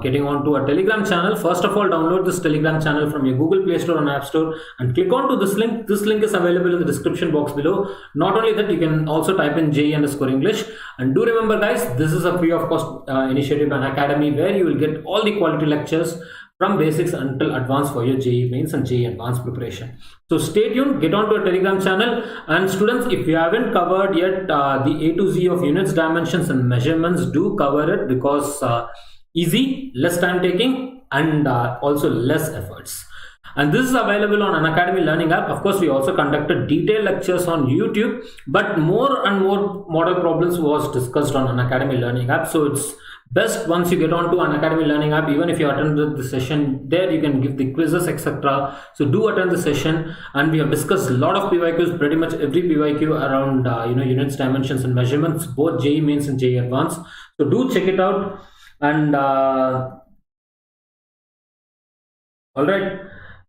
getting onto a Telegram channel. First of all, download this Telegram channel from your Google Play Store and App Store and click onto this link. This link is available in the description box below. Not only that, you can also type in JEE_English. And do remember, guys, this is a free of cost initiative by Unacademy, where you will get all the quality lectures from basics until advanced for your JEE Mains and JEE Advanced preparation. So stay tuned, get onto a Telegram channel. And students, if you haven't covered yet the A to Z of units, dimensions and measurements, do cover it, because easy, less time taking, and also less efforts. And this is available on Unacademy Learning app. Of course, we also conducted detailed lectures on YouTube, but more and more model problems was discussed on Unacademy Learning app. So it's best once you get onto Unacademy Learning app, even if you attended the session there, you can give the quizzes, etc. So do attend the session, and we have discussed a lot of PYQs, pretty much every PYQ around units, dimensions and measurements, both JEE Mains and JEE Advanced. So do check it out. And all right.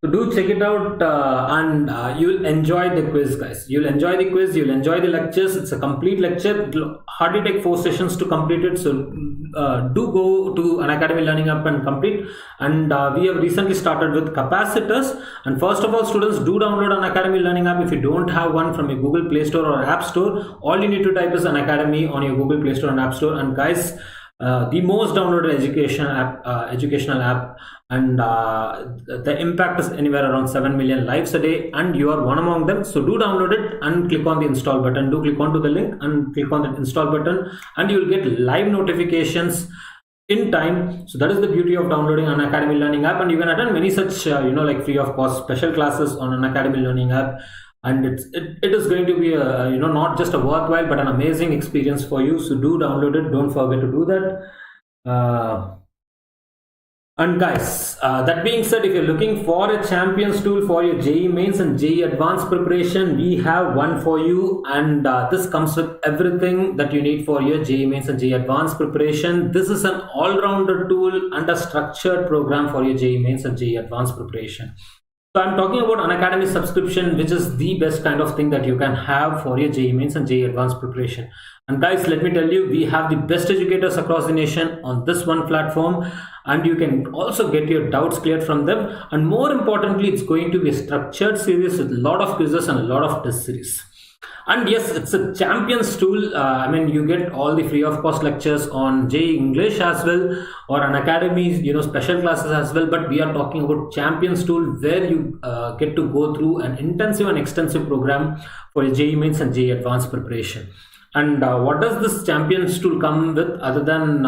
So do check it out, and you'll enjoy the quiz, guys. You'll enjoy the quiz, you'll enjoy the lectures. It's a complete lecture. It'll hardly take 4 sessions to complete it. So do go to Unacademy Learning app and complete. And we have recently started with capacitors. And first of all, students, do download Unacademy Learning app. If you don't have one from your Google Play Store or App Store, all you need to type is Unacademy on your Google Play Store and App Store. And guys, the most downloaded educational app, and the impact is anywhere around 7 million lives a day, and you are one among them. So do download it and click on the install button. Do click onto the link and click on the install button, and you will get live notifications in time. So that is the beauty of downloading Unacademy learning app, and you can attend many such like free of cost special classes on Unacademy learning app. And it is going to be a not just a worthwhile but an amazing experience for you. So do download it, don't forget to do that. And guys, that being said, if you're looking for a champions tool for your JEE Mains and JEE Advanced preparation, we have one for you, and this comes with everything that you need for your JEE Mains and JEE Advanced preparation. This is an all-rounder tool and a structured program for your JEE Mains and JEE Advanced preparation. So I'm talking about Unacademy subscription, which is the best kind of thing that you can have for your JEE Mains and JEE Advanced preparation. And guys, let me tell you, we have the best educators across the nation on this one platform, and you can also get your doubts cleared from them. And more importantly, it's going to be a structured series with a lot of quizzes and a lot of test series. And yes, it's a champions tool. I mean, you get all the free of cost lectures on JEE English as well, or Unacademy, special classes as well. But we are talking about champions tool, where you get to go through an intensive and extensive program for your JEE Mains and JEE Advanced preparation. And what does this champions tool come with, other than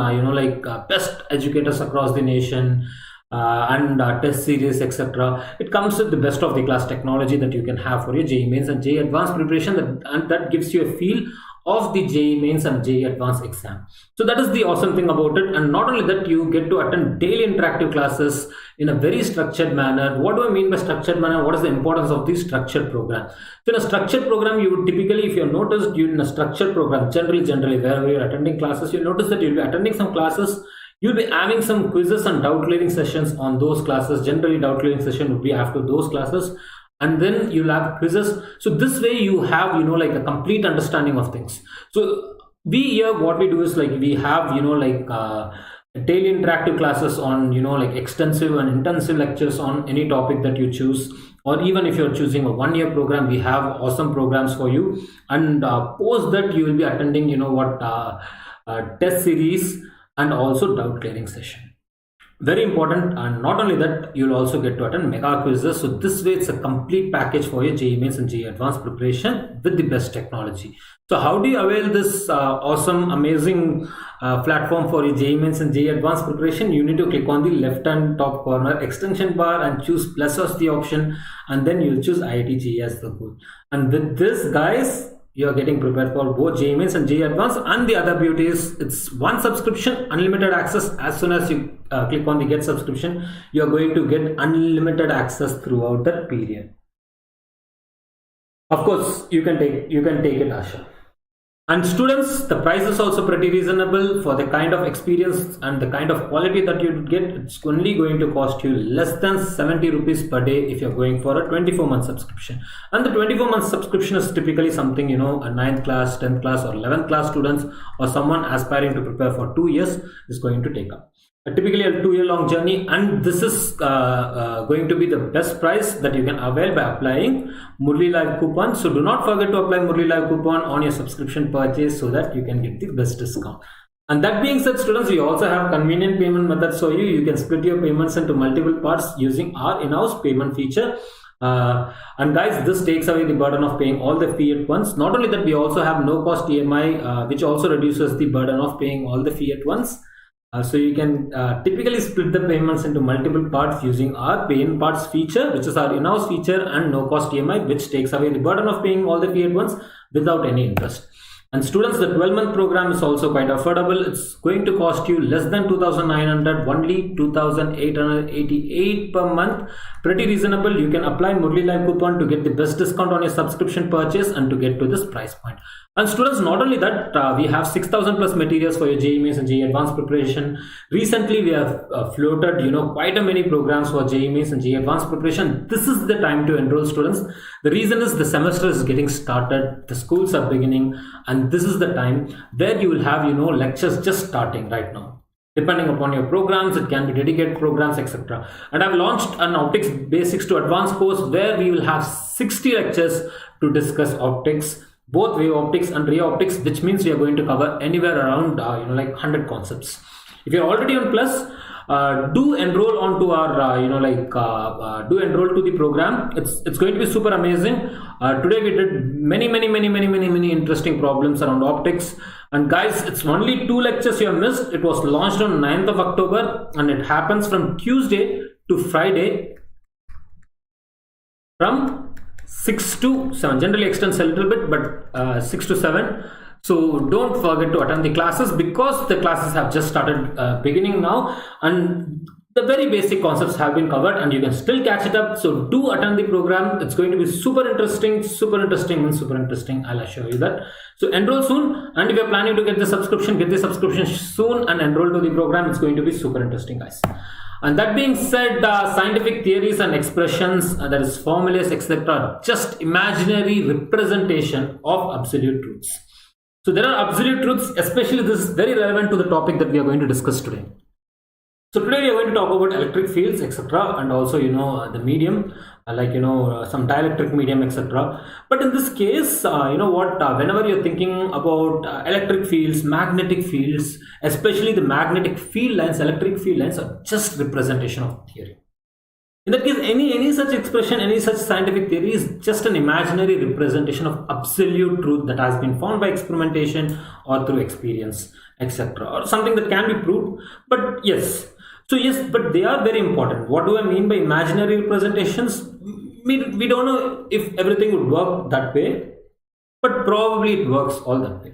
best educators across the nation, and test series, etc. It comes with the best of the class technology that you can have for your JEE Mains and JEE Advanced preparation, and that gives you a feel of the JEE Mains and JEE Advanced exam. So that is the awesome thing about it. And not only that, you get to attend daily interactive classes in a very structured manner. What do I mean by structured manner? What is the importance of this structured program? So in a structured program, you would typically, if you have noticed, you in a structured program, generally wherever you're attending classes, you'll notice that you'll be attending some classes, you'll be having some quizzes and doubt clearing sessions on those classes. Generally, doubt clearing session would be after those classes, and then you'll have quizzes. So this way you have a complete understanding of things. So we here, what we do is we have daily interactive classes on extensive and intensive lectures on any topic that you choose. Or even if you're choosing a one-year program, we have awesome programs for you. And post that, you will be attending test series and also doubt clearing session. Very important. And not only that, you'll also get to attend mega quizzes. So this way, it's a complete package for your JEE Mains and JEE Advanced preparation with the best technology. So how do you avail this awesome, amazing platform for your JEE Mains and JEE Advanced preparation? You need to click on the left hand top corner extension bar and choose plus as the option, and then you'll choose IIT JEE as the goal. And with this, guys, you are getting prepared for both JEE Mains and JEE Advanced. And the other beauty is, it's one subscription, unlimited access. As soon as you click on the get subscription, you are going to get unlimited access throughout that period. Of course, you can take it, Asha. And students, the price is also pretty reasonable for the kind of experience and the kind of quality that you get. It's only going to cost you less than 70 rupees per day if you're going for a 24-month subscription. And the 24-month subscription is typically something, a 9th class, 10th class or 11th class students, or someone aspiring to prepare for 2 years is going to take up. Typically a 2-year-long journey, and this is going to be the best price that you can avail by applying Murli Live coupon. So do not forget to apply Murli Live coupon on your subscription purchase so that you can get the best discount. And that being said, students, we also have convenient payment methods for you. You can split your payments into multiple parts using our in-house payment feature. And guys, this takes away the burden of paying all the fee at once. Not only that, we also have no cost EMI, which also reduces the burden of paying all the fee at once. So you can typically split the payments into multiple parts using our pay in parts feature, which is our in-house feature, and no cost EMI, which takes away the burden of paying all the fee at once without any interest. And students, the 12-month program is also quite affordable. It's going to cost you less than 2,900, only 2,888 per month. Pretty reasonable. You can apply Murli Live coupon to get the best discount on your subscription purchase and to get to this price point. And students, not only that, we have 6,000 plus materials for your JEE Mains and JEE Advanced preparation. Recently, we have floated, quite a many programs for JEE Mains and JEE Advanced preparation. This is the time to enroll, students. The reason is the semester is getting started, the schools are beginning, and this is the time where you will have, lectures just starting right now. Depending upon your programs, it can be dedicated programs, etc. And I've launched an Optics Basics to Advanced course where we will have 60 lectures to discuss optics. both wave optics and ray optics, which means we are going to cover anywhere around like 100 concepts. If you're already on plus, do enroll onto our do enroll to the program. It's going to be super amazing. Today we did many interesting problems around optics, and guys, it's only 2 lectures you have missed. It was launched on 9th of October and it happens from Tuesday to Friday from 6 to 7. Generally extends a little bit, but 6 to 7. So don't forget to attend the classes, because the classes have just started beginning now, and the very basic concepts have been covered and you can still catch it up. So do attend the program. It's going to be super interesting. I'll assure you that. So enroll soon, and if you're planning to get the subscription soon and enroll to the program. It's going to be super interesting, guys. And that being said, scientific theories and expressions, that is formulas, etc., just imaginary representation of absolute truths. So there are absolute truths, especially this is very relevant to the topic that we are going to discuss today. So today we are going to talk about electric fields, etc., and also the medium, some dielectric medium, etc. But in this case, whenever you're thinking about electric fields, magnetic fields, especially the magnetic field lines, electric field lines are just representation of theory. In that case, any such expression, any such scientific theory is just an imaginary representation of absolute truth that has been found by experimentation or through experience, etc., or something that can be proved. But yes, but they are very important. What do I mean by imaginary representations? We don't know if everything would work that way, but probably it works all that way.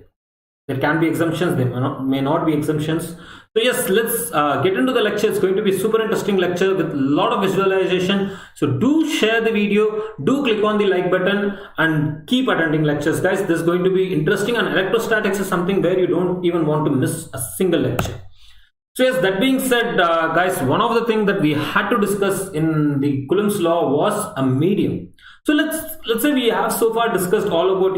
There can be exemptions, there may not be exemptions. So yes, let's get into the lecture. It's going to be a super interesting lecture with a lot of visualization. So do share the video, do click on the like button, and keep attending lectures, guys. This is going to be interesting, and electrostatics is something where you don't even want to miss a single lecture. So yes, that being said, guys, one of the things that we had to discuss in the Coulomb's law was a medium. So let's say we have so far discussed all about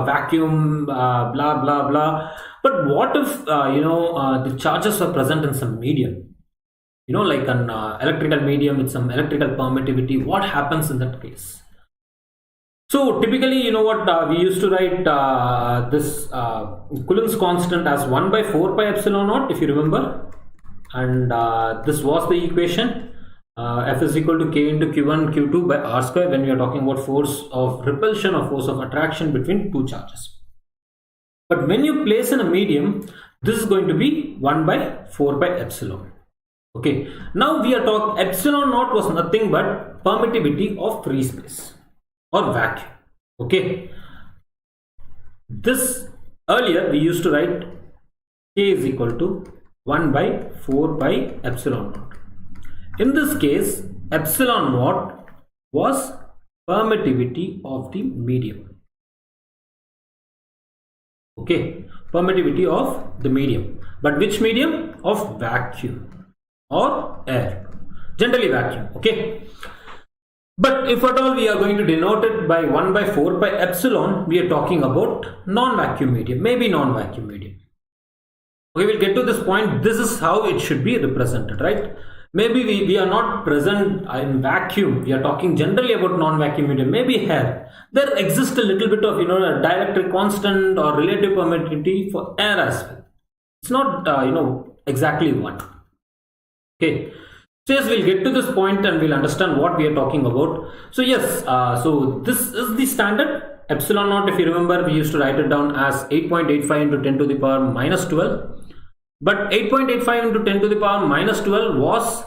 vacuum, blah blah blah. But what if the charges are present in some medium? Like an electrical medium with some electrical permittivity. What happens in that case? So typically, we used to write this Coulomb's constant as 1 by 4 pi epsilon naught, if you remember, and this was the equation. F is equal to K into Q1 Q2 by R square when we are talking about force of repulsion or force of attraction between two charges. But when you place in a medium, this is going to be 1 by 4 pi epsilon. Okay, now we are talking epsilon naught was nothing but permittivity of free space or vacuum. Okay, this earlier we used to write K is equal to 1 by 4 pi epsilon naught. In this case, epsilon naught was permittivity of the medium. Okay, permittivity of the medium. But which medium? Of vacuum or air. Generally vacuum. Okay. But if at all we are going to denote it by 1 by 4 pi epsilon, we are talking about non-vacuum medium, maybe non-vacuum medium. Okay, we'll get to this point. This is how it should be represented, right? Maybe we are not present in vacuum. We are talking generally about non-vacuum medium, maybe air. There exists a little bit of a dielectric constant or relative permittivity for air as well. It's not exactly one. Okay. So yes, we'll get to this point and we'll understand what we are talking about. So yes, so this is the standard epsilon naught. If you remember, we used to write it down as 8.85 into 10 to the power minus 12. But 8.85 into 10 to the power minus 12 was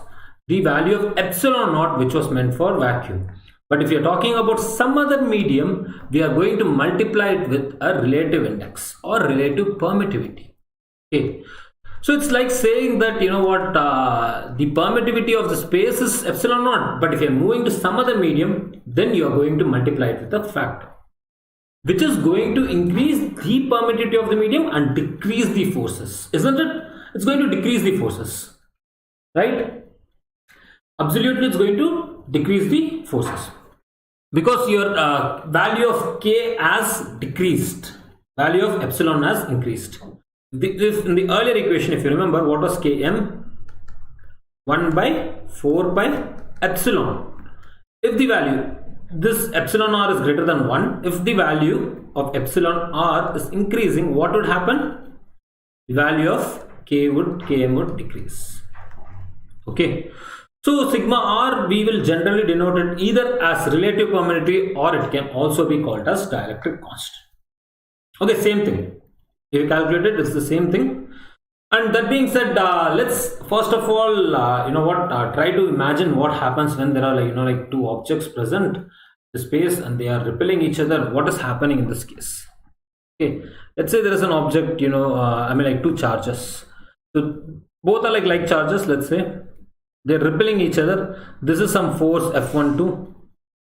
the value of epsilon naught, which was meant for vacuum. But if you're talking about some other medium, we are going to multiply it with a relative index or relative permittivity. Okay. So it's like saying that, the permittivity of the space is epsilon naught. But if you're moving to some other medium, then you're going to multiply it with a factor, which is going to increase the permittivity of the medium and decrease the forces, isn't it? It's going to decrease the forces, right? Absolutely, it's going to decrease the forces because your value of K has decreased, value of epsilon has increased. In the earlier equation, if you remember, what was Km? 1 by 4 pi epsilon. If the value this epsilon r is greater than 1, if the value of epsilon r is increasing, what would happen? The value of km would decrease. Okay. So sigma r, we will generally denote it either as relative permittivity or it can also be called as dielectric constant. Okay, same thing. If you calculate it, it's the same thing. And that being said, let's first of all, try to imagine what happens when there are like two objects present in the space and they are repelling each other. What is happening in this case? Okay, let's say there is an object, like two charges. So both are like charges, let's say. They're repelling each other. This is some force F12.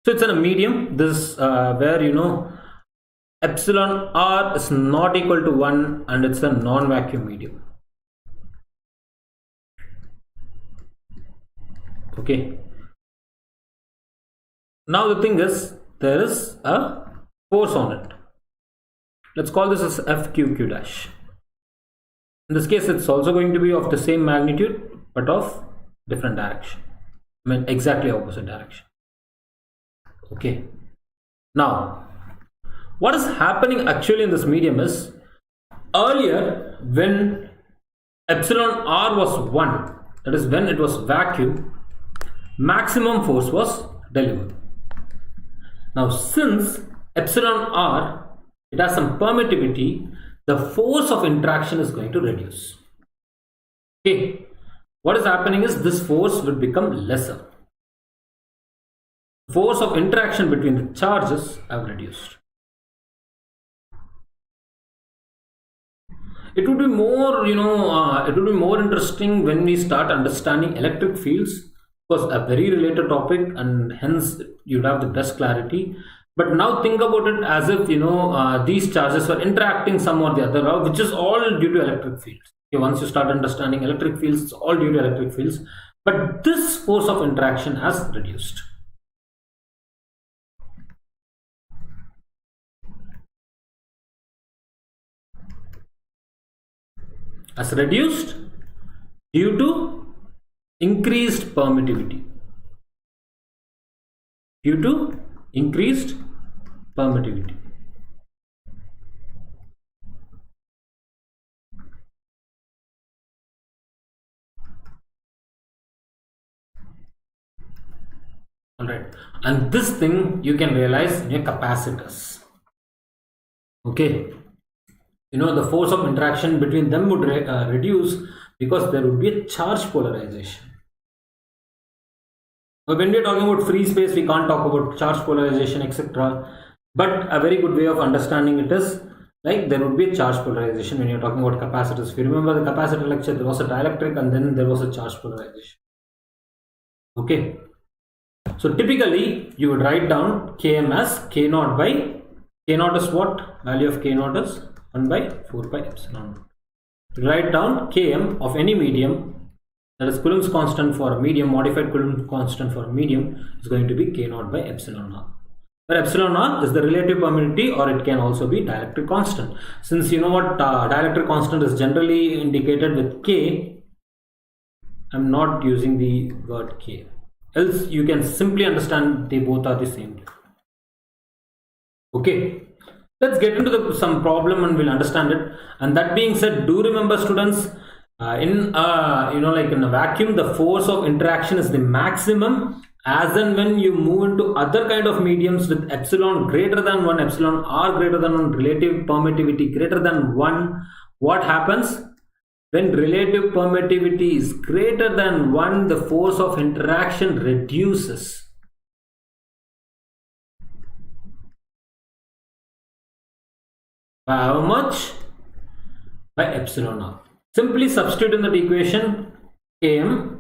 So it's in a medium. This where epsilon r is not equal to 1 and it's a non-vacuum medium. Okay. Now the thing is, there is a force on it. Let's call this as FQQ dash. In this case, it's also going to be of the same magnitude but of different direction. I mean exactly opposite direction. Okay. Now, what is happening actually in this medium is, earlier when epsilon r was 1, that is when it was vacuum, maximum force was delivered. Now since epsilon r, it has some permittivity, the force of interaction is going to reduce. Okay. What is happening is this force will become lesser. Force of interaction between the charges have reduced. It would be more, more interesting when we start understanding electric fields, because a very related topic and hence you'd have the best clarity. But now think about it as if these charges were interacting some or the other, which is all due to electric fields. Okay, once you start understanding electric fields, it's all due to electric fields. But this force of interaction has reduced. Has reduced due to increased permittivity. Due to increased permittivity. Alright, and this thing you can realize in your capacitors. Okay, the force of interaction between them would reduce because there would be a charge polarization. When we are talking about free space, we can't talk about charge polarization, etc. But a very good way of understanding it is like there would be a charge polarization when you're talking about capacitors. If you remember the capacitor lecture, there was a dielectric and then there was a charge polarization. Okay. So typically you would write down Km as K0 by, K0 is what? Value of K0 is 1 by 4 pi epsilon. Write down Km of any medium, that is Coulomb's constant for a medium, modified Coulomb's constant for a medium is going to be K0 by epsilon r. Where epsilon r is the relative permittivity, or it can also be dielectric constant. Since dielectric constant is generally indicated with K, I'm not using the word K. Else you can simply understand they both are the same. Okay, let's get into some problem and we'll understand it. And that being said, do remember students, in a vacuum, the force of interaction is the maximum, as and when you move into other kind of mediums with epsilon greater than 1, epsilon r greater than 1, relative permittivity greater than 1, what happens? When relative permittivity is greater than 1, the force of interaction reduces. By how much? By epsilon r. Simply substitute in that equation Km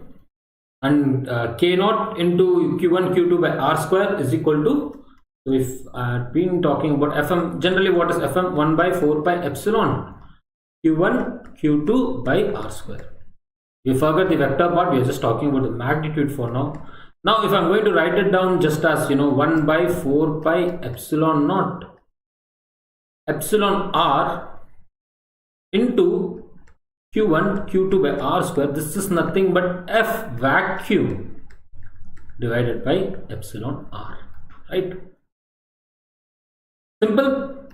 and K0 into Q1 Q2 by r square is equal to, so if I've been talking about Fm, generally what is Fm? 1 by 4 pi epsilon Q1 Q2 by r square. We forgot the vector part, we are just talking about the magnitude for now. Now if I'm going to write it down just as 1 by 4 pi epsilon naught epsilon r into Q1 Q2 by r square, this is nothing but F vacuum divided by epsilon r. right? Simple.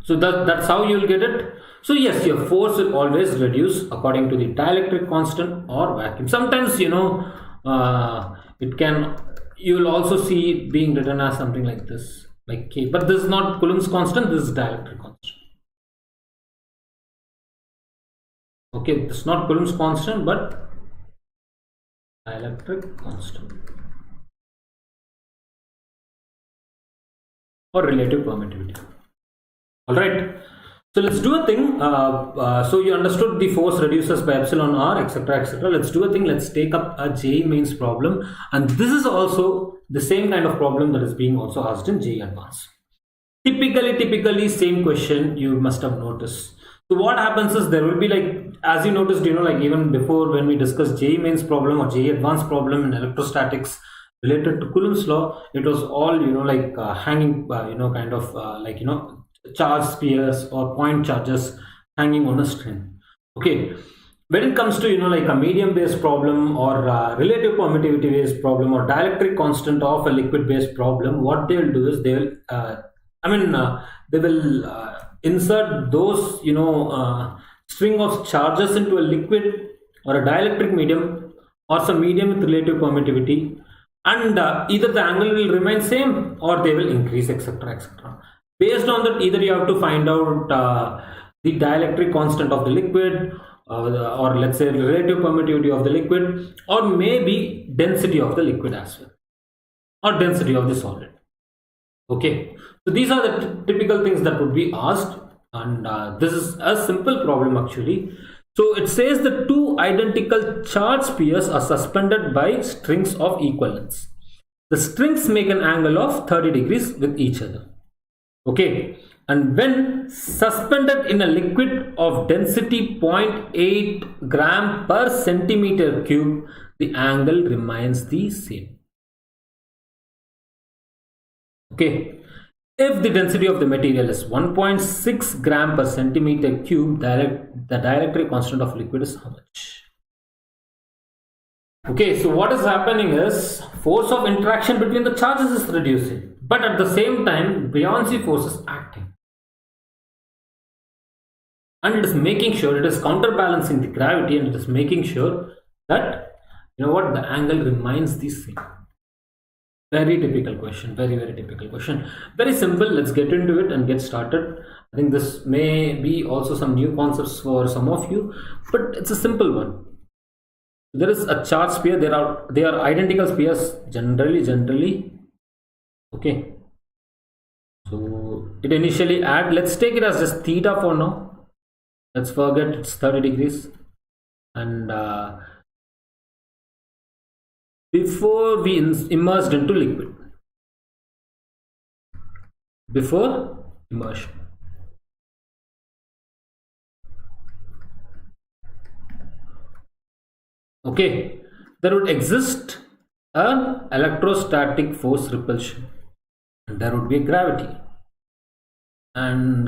So that's how you'll get it. So yes, your force will always reduce according to the dielectric constant or vacuum. Sometimes, you know, it can, you'll also see it being written as something like this, like K, but this is not Coulomb's constant, this is dielectric constant. Okay, this is not Coulomb's constant, but dielectric constant or relative permittivity. All right, so let's do a thing. So you understood the force reduces by epsilon r, etc., etc. Let's do a thing. Let's take up a JEE Mains problem, and this is also the same kind of problem that is being also asked in JEE Advanced. Typically same question you must have noticed. So what happens is there will be, like, as you noticed, you know, like even before when we discussed JEE Mains problem or JEE Advanced problem in electrostatics related to Coulomb's law, it was all, you know, like hanging, you know, kind of like, you know, charge spheres or point charges hanging on a string. Okay, when it comes to, you know, like a medium based problem or relative permittivity based problem or dielectric constant of a liquid based problem, what they will do is they will they will insert those, you know, string of charges into a liquid or a dielectric medium or some medium with relative permittivity, and either the angle will remain same or they will increase, etc., etc. Based on that, either you have to find out the dielectric constant of the liquid, or let's say relative permittivity of the liquid, or maybe density of the liquid as well, or density of the solid. Okay, so these are the typical things that would be asked, and this is a simple problem actually. So it says the two identical charge spheres are suspended by strings of equal lengths. The strings make an angle of 30 degrees with each other. Okay, and when suspended in a liquid of density 0.8 gram per centimeter cube, the angle remains the same. Okay, if the density of the material is 1.6 gram per centimeter cube, the dielectric constant of liquid is how much? Okay, so what is happening is force of interaction between the charges is reducing, but at the same time buoyancy force is acting, and it is making sure, it is counterbalancing the gravity, and it is making sure that, you know what, the angle remains the same. Very typical question, very typical question. Very simple. Let's get into it and get started. I think this may be also some new concepts for some of you, but it's a simple one. There is a charge sphere. They are identical spheres generally. Okay, so it initially add, let's take it as just theta for now. Let's forget it's 30 degrees, and before we immersed into liquid, before immersion. Okay, there would exist an electrostatic force repulsion, and there would be a gravity, and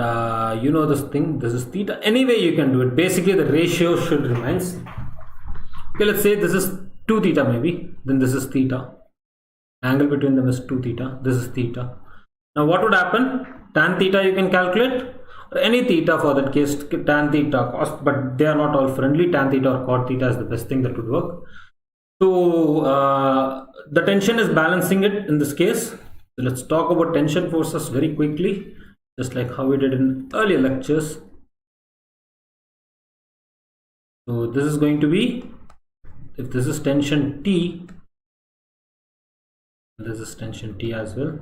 you know this thing, this is theta. Anyway, you can do it. Basically, the ratio should remain same. Okay, let's say this is 2 theta maybe, then this is theta. Angle between them is 2 theta. This is theta. Now what would happen? Tan theta you can calculate, or any theta for that case, tan theta, cos, but they are not all friendly. Tan theta or cot theta is the best thing that would work. So the tension is balancing it in this case. So let's talk about tension forces very quickly, just like how we did in earlier lectures. So this is going to be, if this is tension T, this is tension T as well.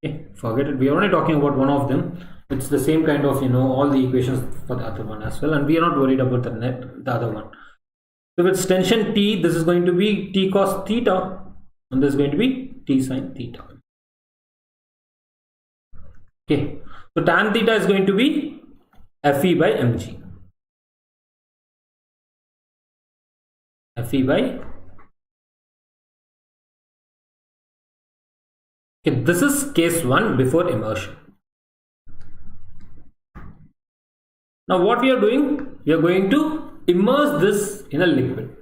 Okay, forget it. We are only talking about one of them. It's the same kind of, you know, all the equations for the other one as well, and we are not worried about the other one. So if it's tension T, this is going to be T cos theta, and this is going to be T sin theta. Okay, so tan theta is going to be Fe by mg. Fe by, okay, this is case 1 before immersion. Now what we are doing, we are going to immerse this in a liquid.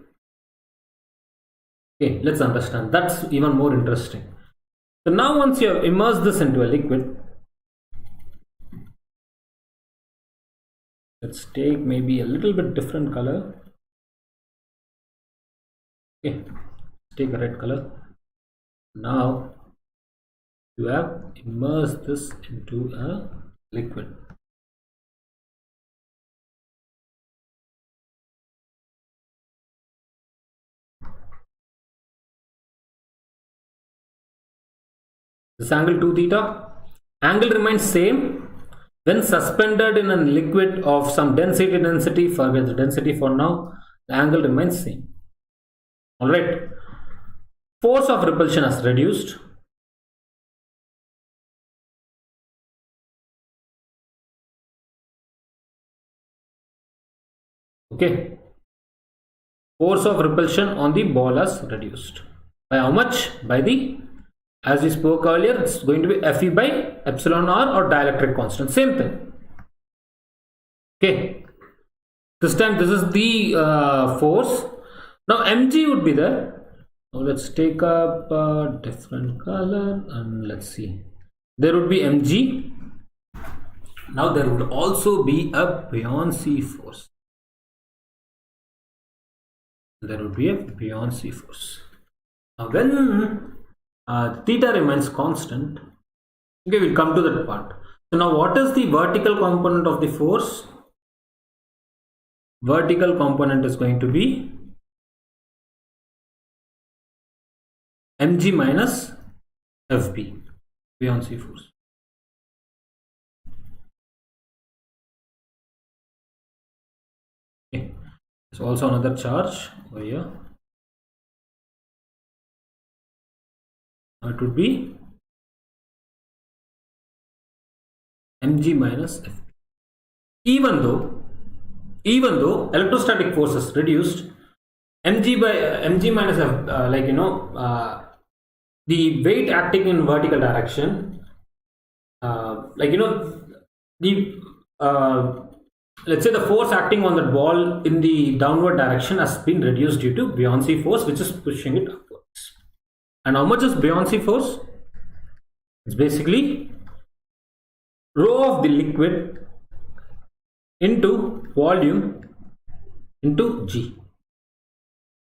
Okay, let's understand. That's even more interesting. So now once you have immersed this into a liquid, let's take maybe a little bit different color. Okay, let's take a red color. Now you have immersed this into a liquid. This angle 2 theta, angle remains same when suspended in a liquid of some density, forget the density for now, the angle remains same. Alright, force of repulsion has reduced. Okay, force of repulsion on the ball has reduced. By how much? By the, as we spoke earlier, it's going to be Fe by epsilon r or dielectric constant, same thing. Okay, this time this is the force. Now mg would be there. Now let's take up a different color and let's see. There would be mg. Now there would also be a buoyancy force. There would be a buoyancy force. Now when theta remains constant, okay, we'll come to that part. So now what is the vertical component of the force? Vertical component is going to be mg minus fb, buoyancy force. Okay, there's also another charge over here. It would be mg minus f. Even though electrostatic force is reduced, mg minus f, the weight acting in vertical direction, let's say the force acting on the ball in the downward direction has been reduced due to buoyancy force, which is pushing it upwards. And how much is buoyancy force? It's basically rho of the liquid into volume into g.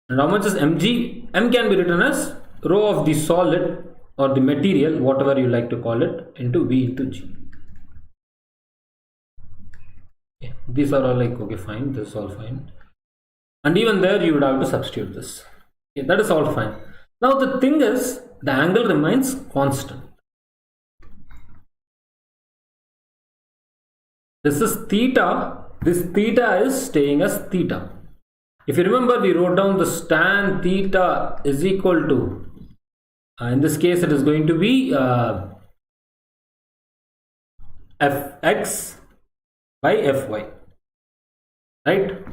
And how much is mg? M can be written as rho of the solid or the material, whatever you like to call it, into v into g. Okay, these are all like, okay, fine, this is all fine. And even there you would have to substitute this. Okay, that is all fine. Now the thing is, the angle remains constant. This is theta. This theta is staying as theta. If you remember, we wrote down the tan theta is equal to, in this case it is going to be fx by fy, right?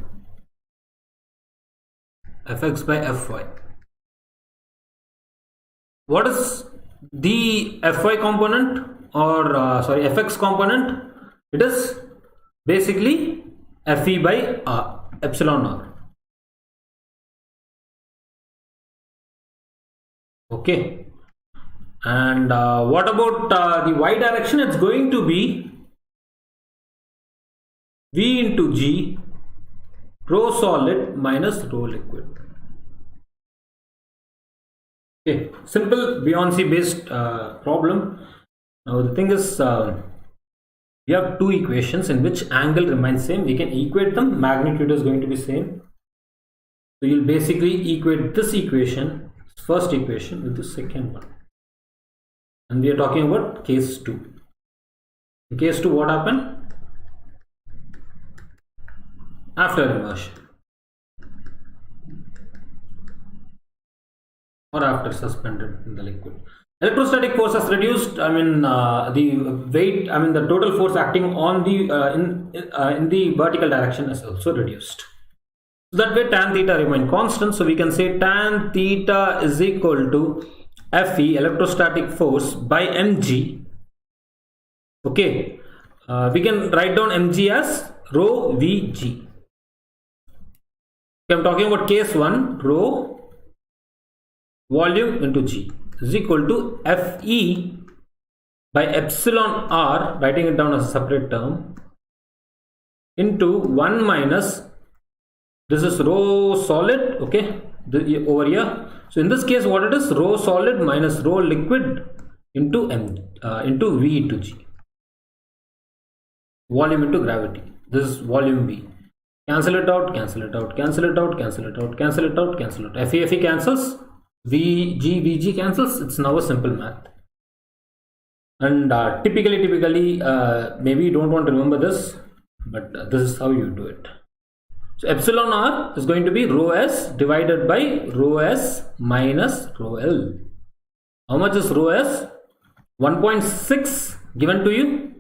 Fx by fy. What is the fy component, or fx component? It is basically fe by r, epsilon r. Okay, and what about the y direction? It's going to be v into g, rho solid minus rho liquid. Okay, simple buoyancy based problem. Now the thing is, we have two equations in which angle remains same. We can equate them. Magnitude is going to be same. So you'll basically equate this equation, first equation, with the second one. And we are talking about case 2. In case 2, what happened? After immersion or after suspended in the liquid, electrostatic force has reduced. I mean, the weight, I mean, the total force acting on the in the vertical direction is also reduced. So that way tan theta remain constant. So we can say tan theta is equal to Fe, electrostatic force, by mg. Okay, we can write down mg as rho vg. I'm talking about case 1, rho volume into g. is equal to Fe by epsilon r, writing it down as a separate term, into 1 minus, this is rho solid, okay, over here. So in this case, what it is, rho solid minus rho liquid into into V into G, volume into gravity. This is volume V. Cancel it out, cancel it out, cancel it out, cancel it out, cancel it out, cancel it out. Fe cancels, VG cancels. It's now a simple math. And typically, maybe you don't want to remember this, but this is how you do it. So epsilon r is going to be rho s divided by rho s minus rho L. How much is rho s? 1.6 given to you.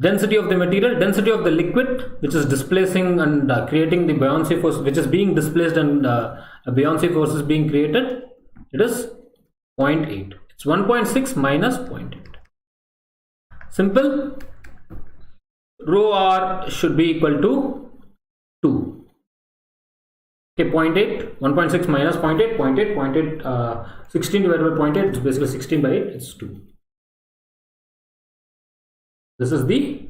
Density of the material, density of the liquid, which is displacing and creating the buoyancy force, which is being displaced and a buoyancy force is being created. It is 0.8. It's 1.6 minus 0.8. Simple. Rho r should be equal to 2. Okay, 0.8, 1.6 minus 0.8, 0.8, 16 divided by 0.8, it's basically 16 by 8, it's 2. This is the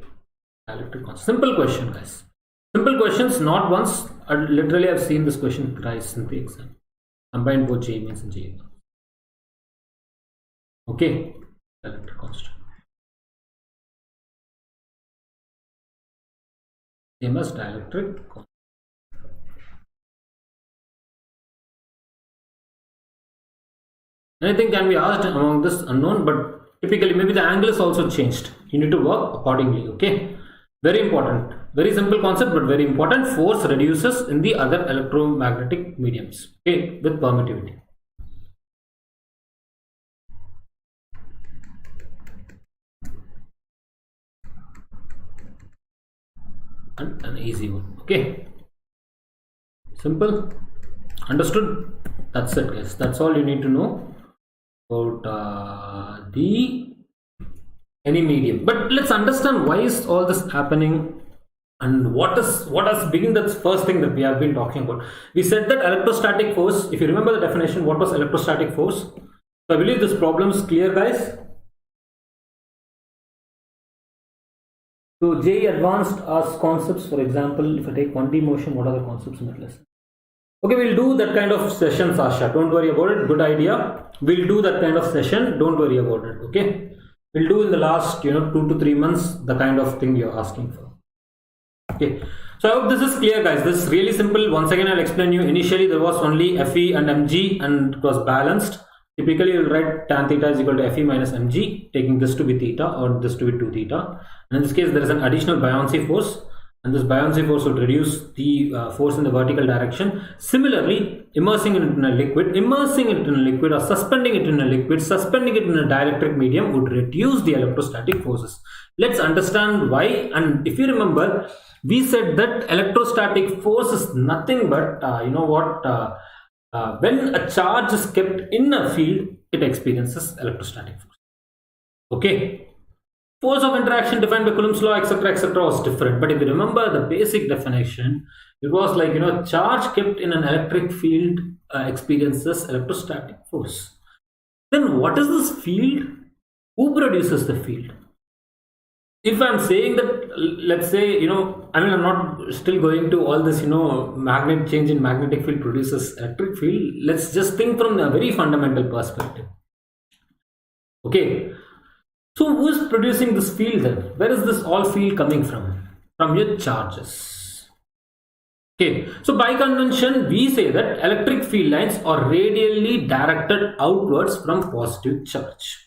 electric constant. Simple question, guys. Simple questions, not once. Literally, I've seen this question twice in the exam. Combined both JEE Mains and JEE. Okay, electric constant. Same as dielectric constant. Anything can be asked among this unknown, but typically maybe the angle is also changed. You need to work accordingly. Okay, very important, very simple concept, but very important. Force reduces in the other electromagnetic mediums, okay, with permittivity. And an easy one. Okay, simple, understood. That's it, guys. That's all you need to know about any medium. But let's understand why is all this happening and what has been the first thing that we have been talking about. We said that electrostatic force, if you remember the definition, what was electrostatic force? So I believe this problem is clear, guys. So JEE Advanced asks concepts. For example, if I take 1D motion, what are the concepts in that lesson? Okay, we'll do that kind of session, Sasha. Don't worry about it. Good idea. We'll do that kind of session. Don't worry about it. Okay. We'll do in the last 2 to 3 months the kind of thing you're asking for. Okay. So I hope this is clear, guys. This is really simple. Once again, I'll explain you. Initially, there was only Fe and Mg and it was balanced. Typically, you'll write tan theta is equal to Fe minus Mg, taking this to be theta or this to be 2 theta. And in this case, there is an additional buoyancy force. And this buoyancy force will reduce the force in the vertical direction. Similarly, immersing it in a liquid or suspending it in a liquid, suspending it in a dielectric medium would reduce the electrostatic forces. Let's understand why. And if you remember, we said that electrostatic force is nothing but, when a charge is kept in a field, it experiences electrostatic force. Okay. Force of interaction defined by Coulomb's law, etc., was different. But if you remember the basic definition, it was like, charge kept in an electric field experiences electrostatic force. Then what is this field? Who produces the field? If I'm saying that, let's say, I'm not still going to all this, magnet change in magnetic field produces electric field. Let's just think from a very fundamental perspective. Okay. So who is producing this field then? Where is this all field coming from? From your charges. Okay, so by convention, we say that electric field lines are radially directed outwards from positive charge.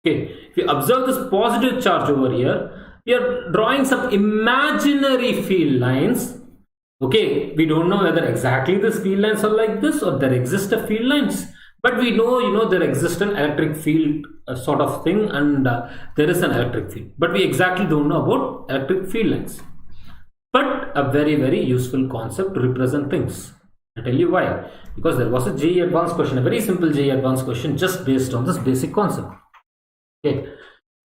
Okay, if you observe this positive charge over here, we are drawing some imaginary field lines. Okay, we don't know whether exactly these field lines are like this or there exist a field lines. But we know, there exists an electric field sort of thing and there is an electric field. But we exactly don't know about electric field lines. But a very, very useful concept to represent things. I'll tell you why. Because there was a JEE Advanced question, a very simple JEE Advanced question just based on this basic concept. Okay.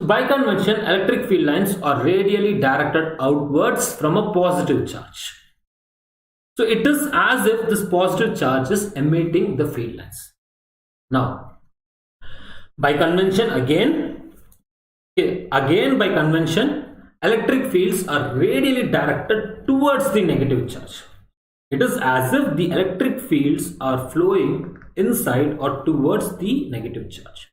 By convention, electric field lines are radially directed outwards from a positive charge. So it is as if this positive charge is emitting the field lines. Now, by convention again, by convention, electric fields are radially directed towards the negative charge. It is as if the electric fields are flowing inside or towards the negative charge.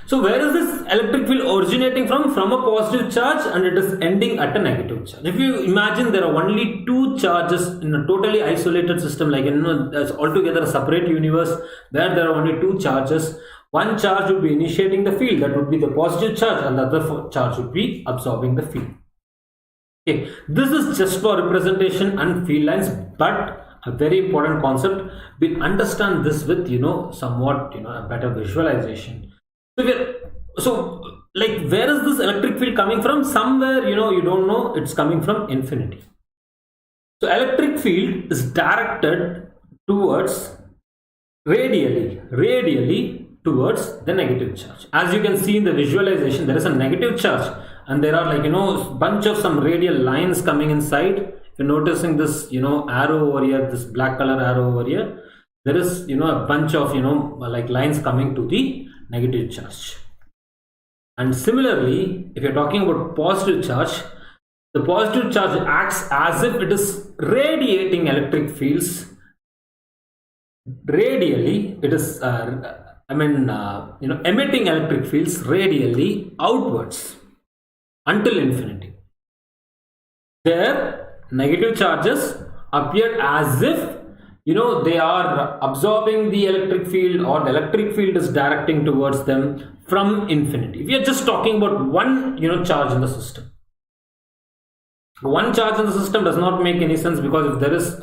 So where is this electric field originating from? From a positive charge, and it is ending at a negative charge. If you imagine there are only two charges in a totally isolated system, like there's altogether a separate universe where there are only two charges. One charge would be initiating the field, that would be the positive charge, and the other charge would be absorbing the field. Okay, this is just for representation and field lines, but a very important concept. We'll understand this with somewhat a better visualization. So like, where is this electric field coming from? Somewhere you don't know, it's coming from infinity. So electric field is directed towards radially towards the negative charge. As you can see in the visualization, there is a negative charge, and there are like bunch of some radial lines coming inside. If you're noticing this arrow over here, this black color arrow over here, there is a bunch of like lines coming to the negative charge. And similarly, if you're talking about positive charge, the positive charge acts as if it is radiating electric fields radially. It is emitting electric fields radially outwards until infinity. Their negative charges appear as if they are absorbing the electric field, or the electric field is directing towards them from infinity. We are just talking about one charge in the system. One charge in the system does not make any sense, because if there is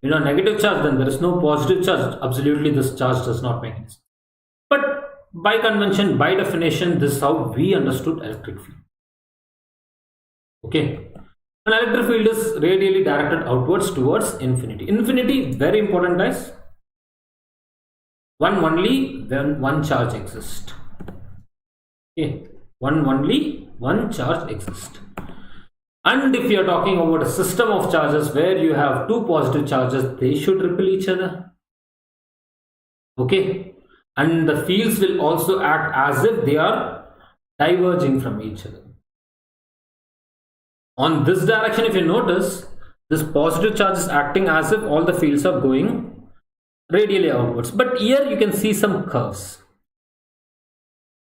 negative charge, then there is no positive charge. Absolutely, this charge does not make any sense. But by convention, by definition, this is how we understood electric field. Okay. An electric field is radially directed outwards towards infinity. Infinity, very important, guys. Only when one charge exists. Okay. Only one charge exists. And if you are talking about a system of charges where you have two positive charges, they should repel each other. Okay. And the fields will also act as if they are diverging from each other. On this direction, if you notice, this positive charge is acting as if all the fields are going radially outwards. But here you can see some curves.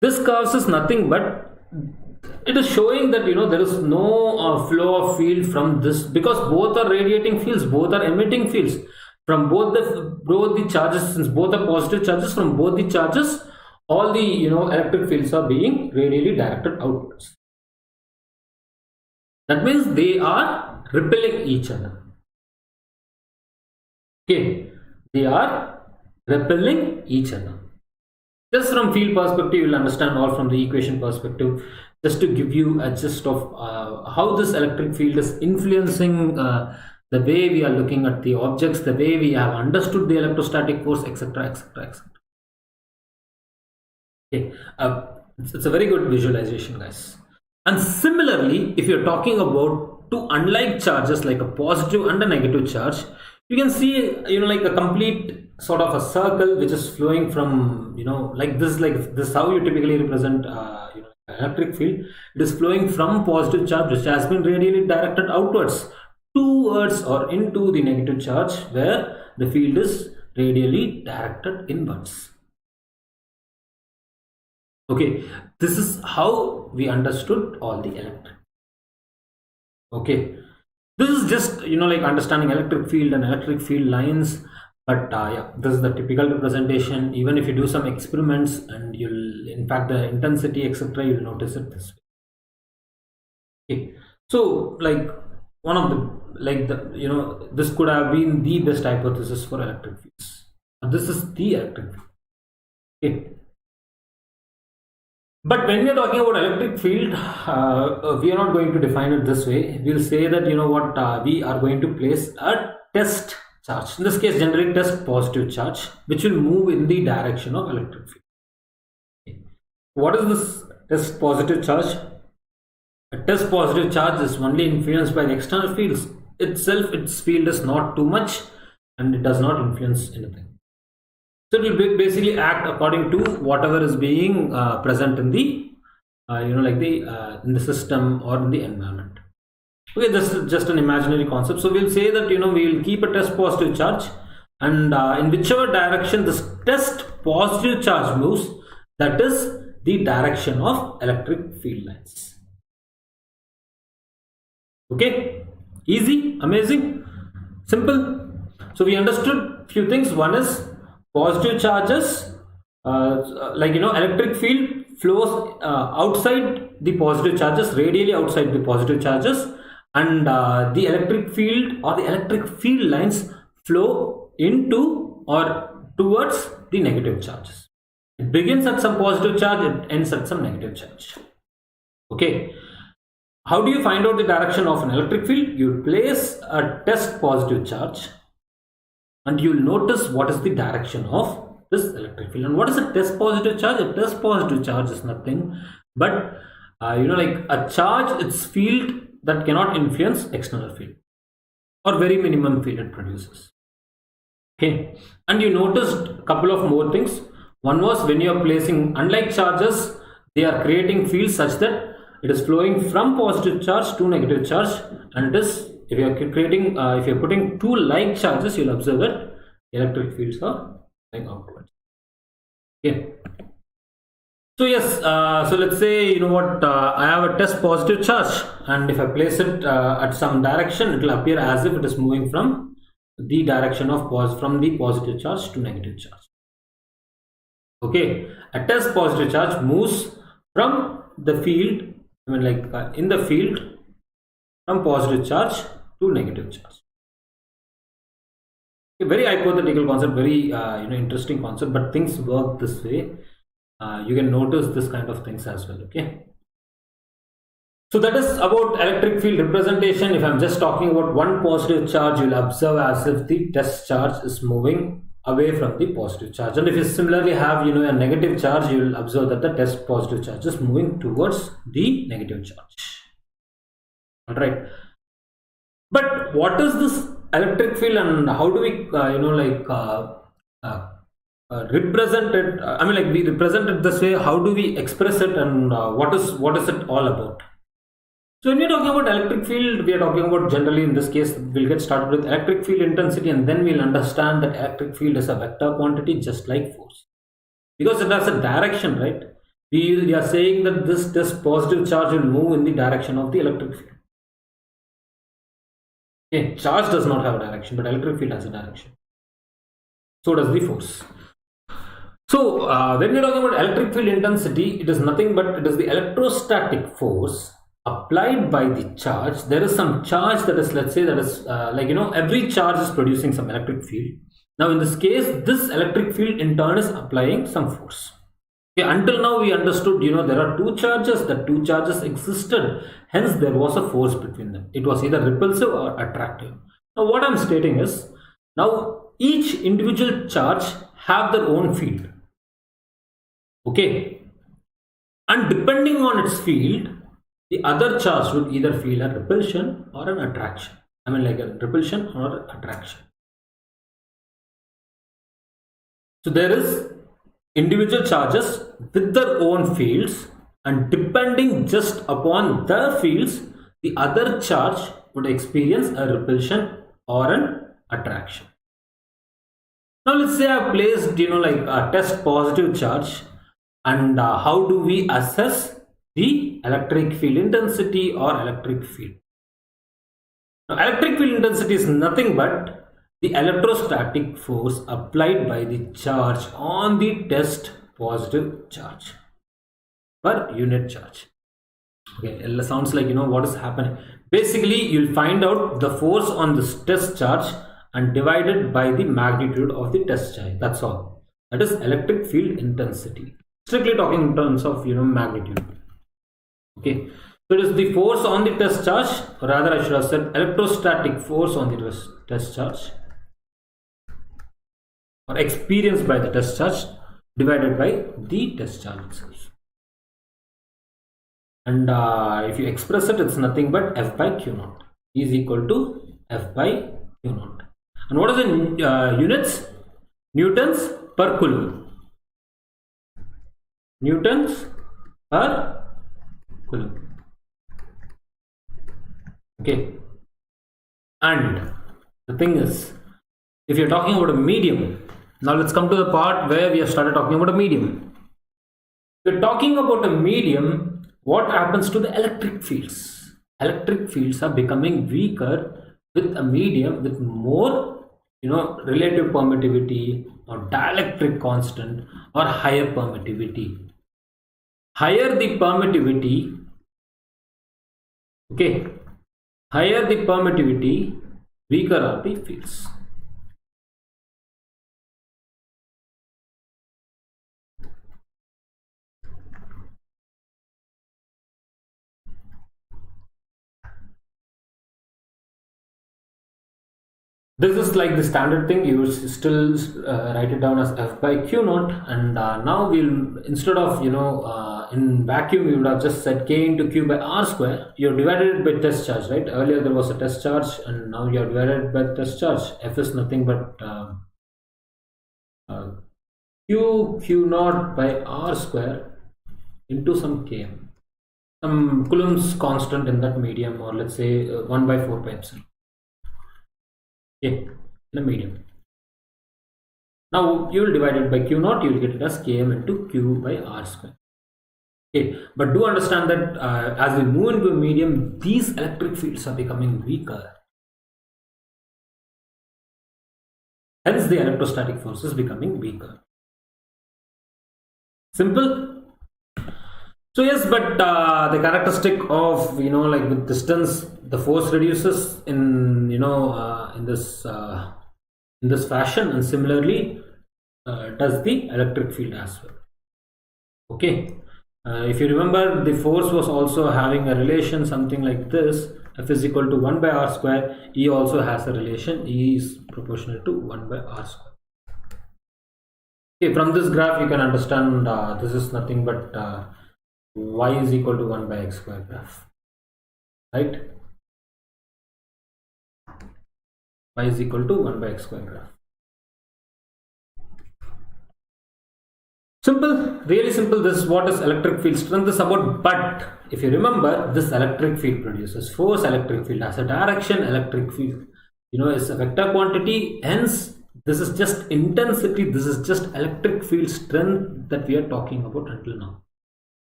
This curves is nothing but it is showing that there is no flow of field from this, because both are radiating fields, both are emitting fields from both the charges. Since both are positive charges, from both the charges, all the electric fields are being radially directed outwards. That means they are repelling each other. Okay, they are repelling each other. Just from field perspective, you will understand all from the equation perspective. Just to give you a gist of how this electric field is influencing the way we are looking at the objects, the way we have understood the electrostatic force, etc., etc., etc. Okay, it's a very good visualization, guys. And similarly, if you're talking about two unlike charges, like a positive and a negative charge, you can see like a complete sort of a circle which is flowing from like this how you typically represent electric field. It is flowing from positive charge, which has been radially directed outwards towards or into the negative charge, where the field is radially directed inwards. Okay, this is how we understood all the electric. Okay, this is just like understanding electric field and electric field lines. But yeah, this is the typical representation. Even if you do some experiments and you'll, in fact, the intensity, etc., you'll notice it this way. Okay, so like one of the this could have been the best hypothesis for electric fields. This is the electric field. Okay. But when we are talking about electric field, we are not going to define it this way. We'll say that we are going to place a test charge. In this case, generally test positive charge, which will move in the direction of electric field. Okay. What is this test positive charge? A test positive charge is only influenced by the external fields itself. Its field is not too much, and it does not influence anything. So it will basically act according to whatever is being present in the in the system or in the environment. Okay, this is just an imaginary concept. So we'll say that we will keep a test positive charge, and in whichever direction this test positive charge moves, that is the direction of electric field lines. Okay, easy, amazing, simple. So we understood few things. One is positive charges, electric field flows outside the positive charges, radially outside the positive charges, and the electric field or the electric field lines flow into or towards the negative charges. It begins at some positive charge, it ends at some negative charge. Okay. How do you find out the direction of an electric field? You place a test positive charge and you'll notice what is the direction of this electric field. And what is a test positive charge? A test positive charge is nothing but a charge, its field that cannot influence external field or very minimum field it produces. Okay, and you noticed a couple of more things. One was when you are placing, unlike charges, they are creating fields such that it is flowing from positive charge to negative charge, and it is, if you are creating, if you are putting two like charges, you will observe that electric fields are going outwards. Okay. So yes, so let's say I have a test positive charge, and if I place it at some direction, it will appear as if it is moving from the direction of from the positive charge to negative charge. Okay, a test positive charge moves from the field, in the field, from positive charge to negative charge. A very hypothetical concept, very interesting concept, but things work this way. You can notice this kind of things as well. Okay, so that is about electric field representation. If I'm just talking about one positive charge, you'll observe as if the test charge is moving away from the positive charge, and if you similarly have a negative charge, you will observe that the test positive charge is moving towards the negative charge. All right, but what is this electric field and how do we represent it? We represent it this way. How do we express it, and what is it all about? So when we are talking about electric field, we are talking about, generally in this case, we'll get started with electric field intensity, and then we'll understand that electric field is a vector quantity just like force, because it has a direction, right? We are saying that this positive charge will move in the direction of the electric field. Okay, charge does not have a direction, but electric field has a direction. So does the force. So when we are talking about electric field intensity, it is nothing but it is the electrostatic force applied by the charge. There is some charge that is, let's say, that is every charge is producing some electric field. Now in this case, this electric field in turn is applying some force. Okay, until now we understood there are two charges, that two charges existed, hence there was a force between them. It was either repulsive or attractive. Now what I'm stating is, now each individual charge have their own field. Okay, and depending on its field, the other charge would either feel a repulsion or an attraction. Like a repulsion or attraction. So there is individual charges with their own fields, and depending just upon their fields, the other charge would experience a repulsion or an attraction. Now let's say I placed a test positive charge, and how do we assess the electric field intensity or electric field? Now, electric field intensity is nothing but the electrostatic force applied by the charge on the test positive charge per unit charge. Okay, it sounds like what is happening. Basically, you'll find out the force on this test charge and divide it by the magnitude of the test charge. That's all. That is electric field intensity. Strictly talking in terms of magnitude. Okay, so it is the force on the test charge, or rather I should have said electrostatic force on the test charge, or experienced by the test charge, divided by the test charge itself. And if you express it, it's nothing but F by Q naught is equal to F by Q naught. And what are the units? Newtons per coulomb. Newtons per coulomb. Okay. And the thing is, if you're talking about a medium, now let's come to the part where we have started talking about a medium. If you're talking about a medium, what happens to the electric fields? Electric fields are becoming weaker with a medium with more, relative permittivity or dielectric constant or higher permittivity. Higher the permittivity, okay, higher the permittivity, weaker are the fields. This is like the standard thing. You still write it down as F by Q naught, and now we'll, instead of in vacuum we would have just said K into Q by R square. You have divided it by test charge, right? Earlier there was a test charge, and now you have divided it by test charge. F is nothing but Q naught by R square into some Km, some Coulomb's constant in that medium, or let's say 1 by 4 pi epsilon. Okay, in a medium. Now you will divide it by Q naught, you will get it as Km into Q by R square. Okay, but do understand that as we move into a medium, these electric fields are becoming weaker. Hence the electrostatic force is becoming weaker. Simple? So yes, but the characteristic of, like with distance, the force reduces in, in this fashion, and similarly does the electric field as well. Okay, if you remember, the force was also having a relation something like this. F is equal to 1 by R square. E also has a relation. E is proportional to 1 by R square. Okay, from this graph you can understand this is nothing but y is equal to 1 by x square graph, right? Y is equal to 1 by x square graph. Simple, really simple. This is what is electric field strength is about. But if you remember, this electric field produces force. Electric field has a direction. Electric field, is a vector quantity. Hence, this is just intensity. This is just electric field strength that we are talking about until now.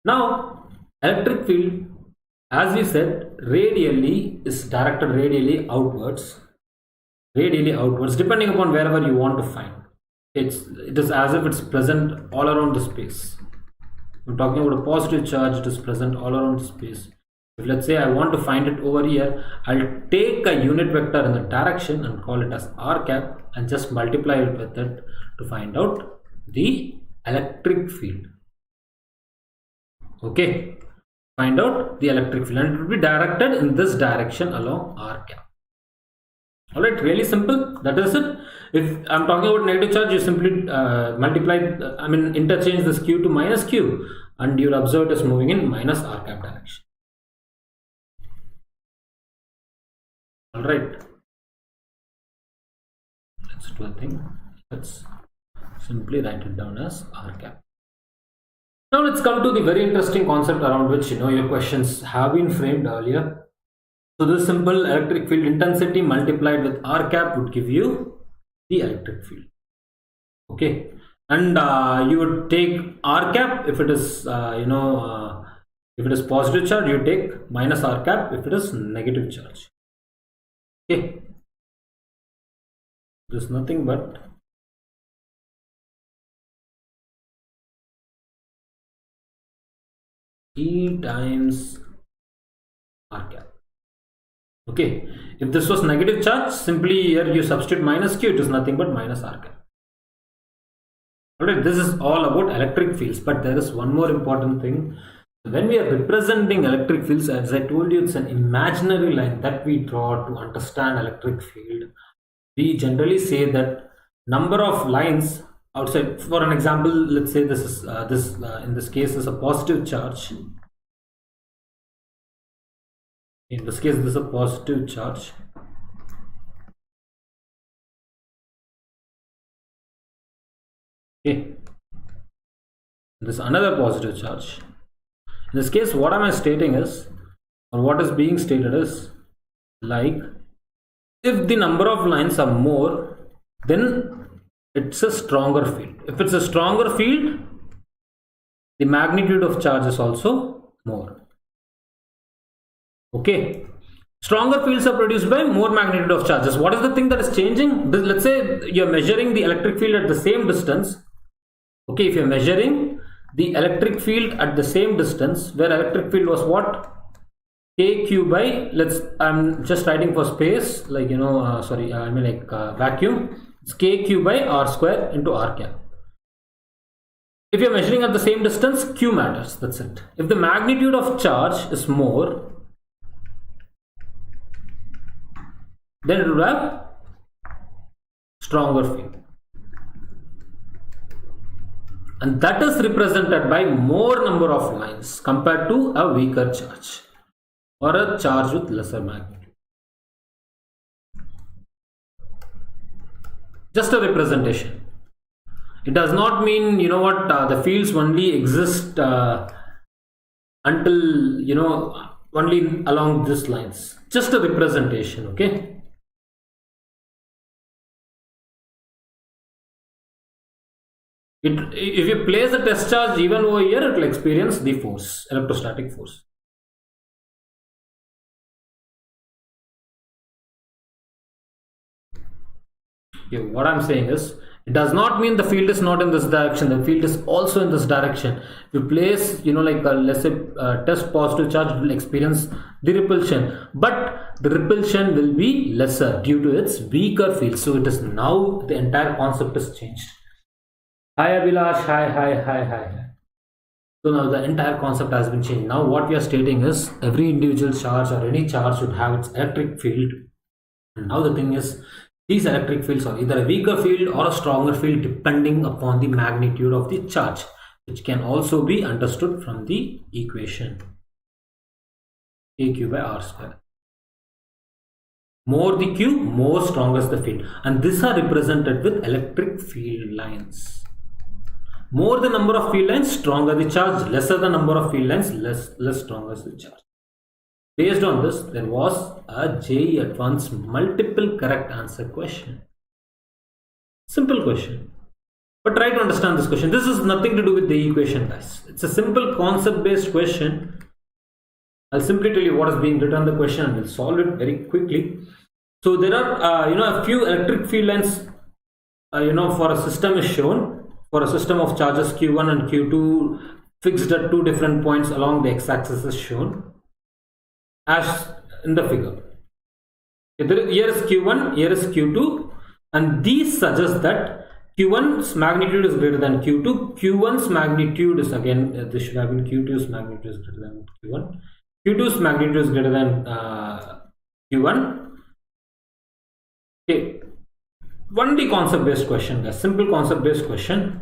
Now, electric field, as we said, radially is directed radially outwards. Radially outwards, depending upon wherever you want to find. It is as if it's present all around the space. I'm talking about a positive charge, it is present all around the space. If let's say I want to find it over here, I'll take a unit vector in the direction and call it as r cap and just multiply it with it to find out the electric field. Okay, find out the electric field, and it will be directed in this direction along r cap. Alright, really simple. That is it. If I'm talking about negative charge, you simply interchange this q to minus q, and you'll observe it is moving in minus r cap direction. Alright, let's do a thing. Let's simply write it down as r cap. Now let's come to the very interesting concept around which your questions have been framed earlier. So this simple electric field intensity multiplied with r cap would give you the electric field. Okay, and you would take r cap if it is if it is positive charge, you take minus r cap if it is negative charge. Okay, there's nothing but E times r cap. Okay, if this was negative charge, simply here you substitute minus q, it is nothing but minus r cap. Alright, this is all about electric fields, but there is one more important thing. When we are representing electric fields, as I told you, it's an imaginary line that we draw to understand electric field. We generally say that number of lines outside, for an example, let's say this is in this case is a positive charge. In this case, this is a positive charge. Okay, this is another positive charge. In this case, what am I stating is, or what is being stated is, like, if the number of lines are more, then it's a stronger field. If it's a stronger field, the magnitude of charge is also more. Okay, stronger fields are produced by more magnitude of charges. What is the thing that is changing? Let's say you're measuring the electric field at the same distance. Okay, if you're measuring the electric field at the same distance, where electric field was what? KQ by, I'm just writing for space, like, vacuum. It's KQ by R square into R cap. If you're measuring at the same distance, Q matters. That's it. If the magnitude of charge is more, then it would have stronger field. And that is represented by more number of lines compared to a weaker charge or a charge with lesser magnitude. Just a representation. It does not mean, the fields only exist until, only along these lines. Just a representation, okay? If you place a test charge even over here, it will experience the force, electrostatic force. Okay, what I'm saying is, it does not mean the field is not in this direction. The field is also in this direction. If you place, let's say test positive charge, it will experience the repulsion, but the repulsion will be lesser due to its weaker field. So it is now the entire concept is changed. Hi Abhilash, hi. So now the entire concept has been changed. Now what we are stating is, every individual charge or any charge should have its electric field. And now the thing is, these electric fields are either a weaker field or a stronger field depending upon the magnitude of the charge, which can also be understood from the equation KQ by R square. More the Q, more strong is the field, and these are represented with electric field lines. More the number of field lines, stronger the charge. Lesser the number of field lines, less stronger is the charge. Based on this, there was a JEE Advanced multiple correct answer question. Simple question. But try to understand this question. This is nothing to do with the equation, guys. It's a simple concept based question. I'll simply tell you what is being written in the question and we'll solve it very quickly. So there are a few electric field lines for a system is shown. For a system of charges Q1 and Q2 fixed at two different points along the x-axis is shown as in the figure. Here is Q1, here is Q2, and these suggest that Q1's magnitude is greater than Q2. Q1's magnitude is, again, this should have been Q2's magnitude is greater than Q1. Q2's magnitude is greater than Q1. Okay. 1D concept based question, a simple concept based question.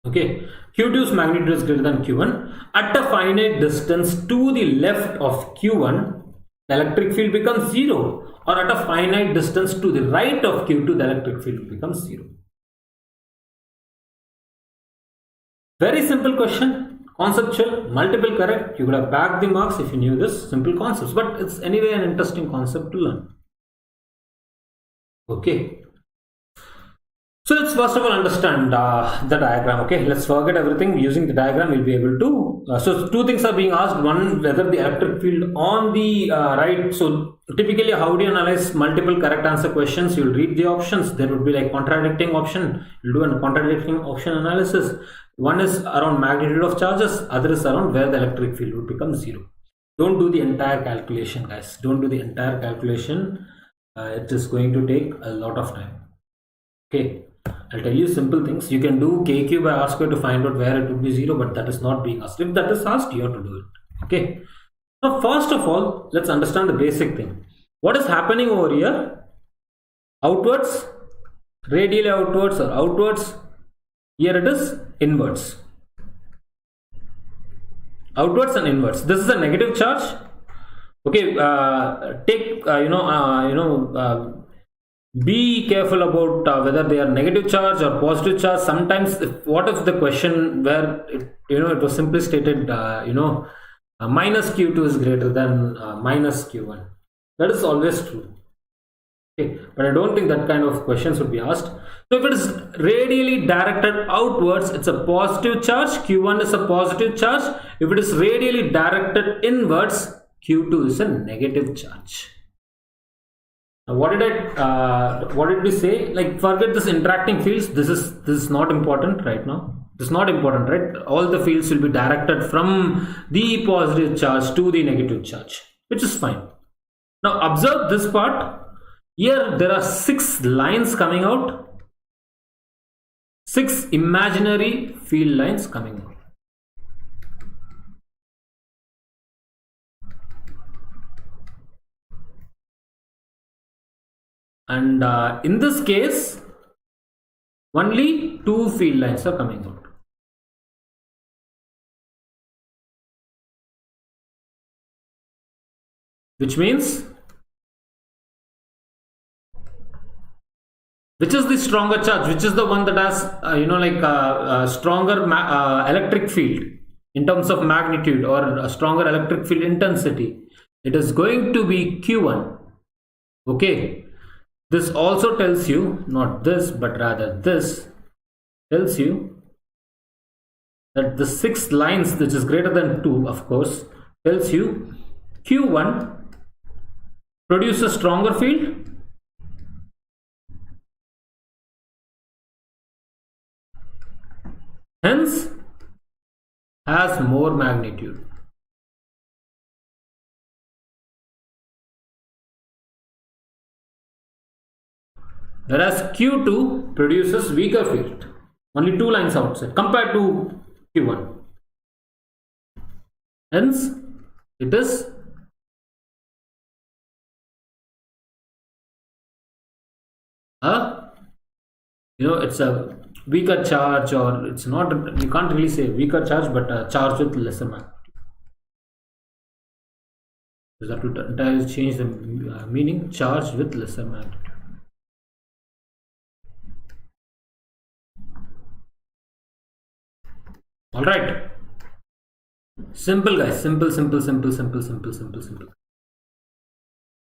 Okay, Q2's magnitude is greater than Q1. At a finite distance to the left of Q1, the electric field becomes 0, or at a finite distance to the right of Q2, the electric field becomes 0. Very simple question, conceptual, multiple correct. You could have bagged the marks if you knew this simple concepts, but it's anyway an interesting concept to learn. Okay, so let's first of all understand the diagram. Okay, let's forget everything. Using the diagram, we'll be able to. So two things are being asked. One, whether the electric field on the right. So typically, how do you analyze multiple correct answer questions? You'll read the options. There would be like contradicting option. You'll do a contradicting option analysis. One is around magnitude of charges. Other is around where the electric field would become 0. Don't do the entire calculation, guys. Don't do the entire calculation. It is going to take a lot of time. Okay, I'll tell you simple things. You can do KQ by R square to find out where it would be 0, but that is not being asked. If that is asked, you have to do it. Okay, now first of all, let's understand the basic thing. What is happening over here? Outwards, radially outwards or outwards. Here it is inwards. Outwards and inwards. This is a negative charge. Okay, take be careful about whether they are negative charge or positive charge. Sometimes what if the question where it was simply stated minus q2 is greater than minus q1. That is always true. Okay, but I don't think that kind of questions would be asked. So if it is radially directed outwards, it's a positive charge. Q1 is a positive charge. If it is radially directed inwards, Q2 is a negative charge. Now, what did we say? Like, forget this interacting fields. This is not important right now. This is not important, right? All the fields will be directed from the positive charge to the negative charge, which is fine. Now observe this part. Here there are 6 lines coming out. 6 imaginary field lines coming out. And in this case, only 2 field lines are coming out. Which means, which is the stronger charge? Which is the one that has stronger electric field in terms of magnitude, or a stronger electric field intensity? It is going to be Q1. Okay, this also tells you, not this but rather this tells you that the 6 lines, which is greater than 2, of course, tells you Q1 produces stronger field, hence has more magnitude. Whereas Q2 produces weaker field, only 2 lines outside compared to Q1. Hence, it is it's a weaker charge, or it's not, you can't really say weaker charge, but a charge with lesser magnitude. You have to entirely change the meaning, charge with lesser magnitude. All right, simple guys, simple.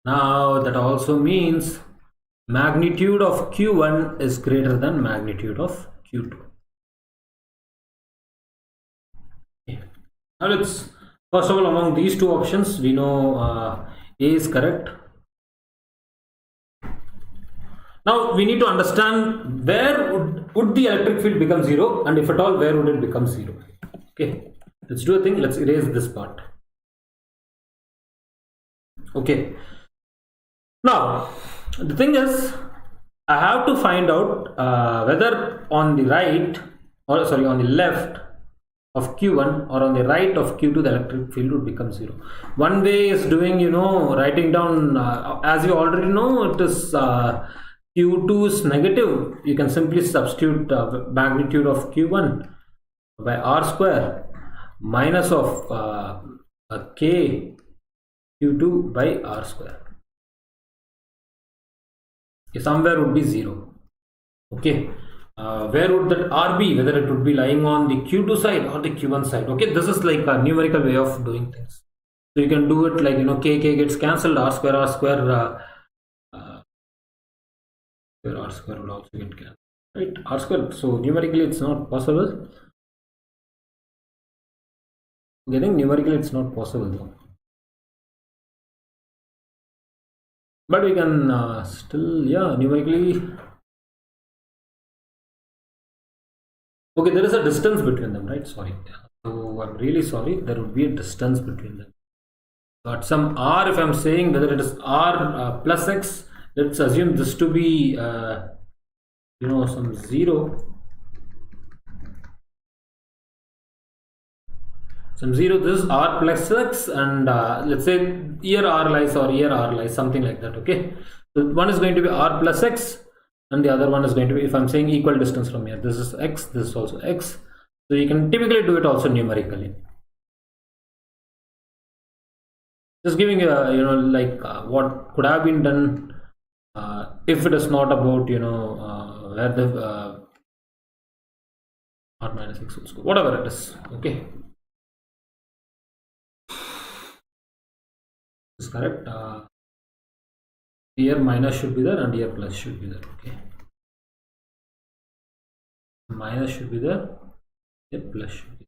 Now that also means magnitude of Q1 is greater than magnitude of Q2. Okay. Now let's, first of all, among these 2 options, we know A is correct. Now we need to understand where would the electric field become 0, and if at all, where would it become 0? Okay, let's do a thing. Let's erase this part. Okay, now the thing is, I have to find out whether on the right, or sorry, on the left of Q1 or on the right of Q2 the electric field would become 0. One way is doing, writing down, as you already know, it is Q2 is negative. You can simply substitute magnitude of Q1 by R square minus of K Q2 by R square. Okay, somewhere would be 0. Okay, where would that R be? Whether it would be lying on the Q2 side or the Q1 side. Okay, this is like a numerical way of doing things. So you can do it like, K gets cancelled, R square would also get cancelled, right? R square. So numerically it's not possible. I think numerically it's not possible though. But we can still, numerically. Okay, there is a distance between them, right? Sorry. So I'm really sorry. There would be a distance between them. So at some R, if I'm saying whether it is R plus X, let's assume this to be, some 0. Some 0, this is R plus X, and let's say here R lies or here R lies, something like that. Okay, so one is going to be R plus X, and the other one is going to be, if I'm saying equal distance from here, this is X, this is also X. So you can typically do it also numerically. Just giving a, what could have been done if it is not about where the r minus x whole square, whatever it is. Okay, is correct. Here minus should be there and here plus should be there. Okay, minus should be there, here plus should be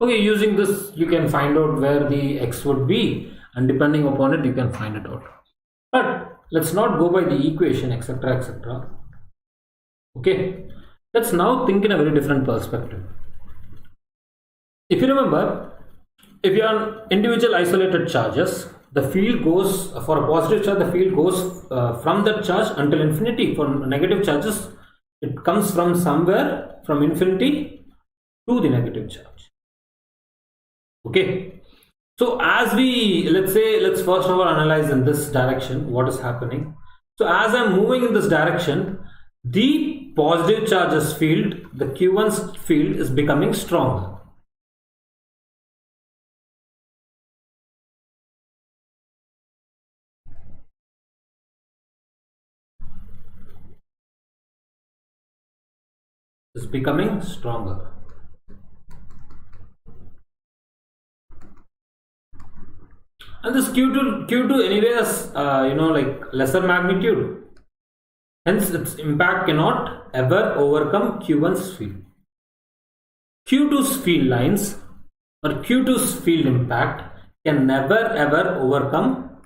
there. Okay, using this you can find out where the x would be, and depending upon it you can find it out. But let's not go by the equation, etc., etc. Okay, let's now think in a very different perspective. If you remember, if you are individual isolated charges, the field goes, for a positive charge, the field goes from that charge until infinity. For negative charges, it comes from somewhere from infinity to the negative charge. Okay, so as we, let's first of all analyze in this direction what is happening. So as I'm moving in this direction, the positive charges field, the Q1's field, is becoming stronger. Is becoming stronger. And this Q2 anyway has like lesser magnitude, hence its impact cannot ever overcome Q1's field. Q2's field lines or Q2's field impact can never ever overcome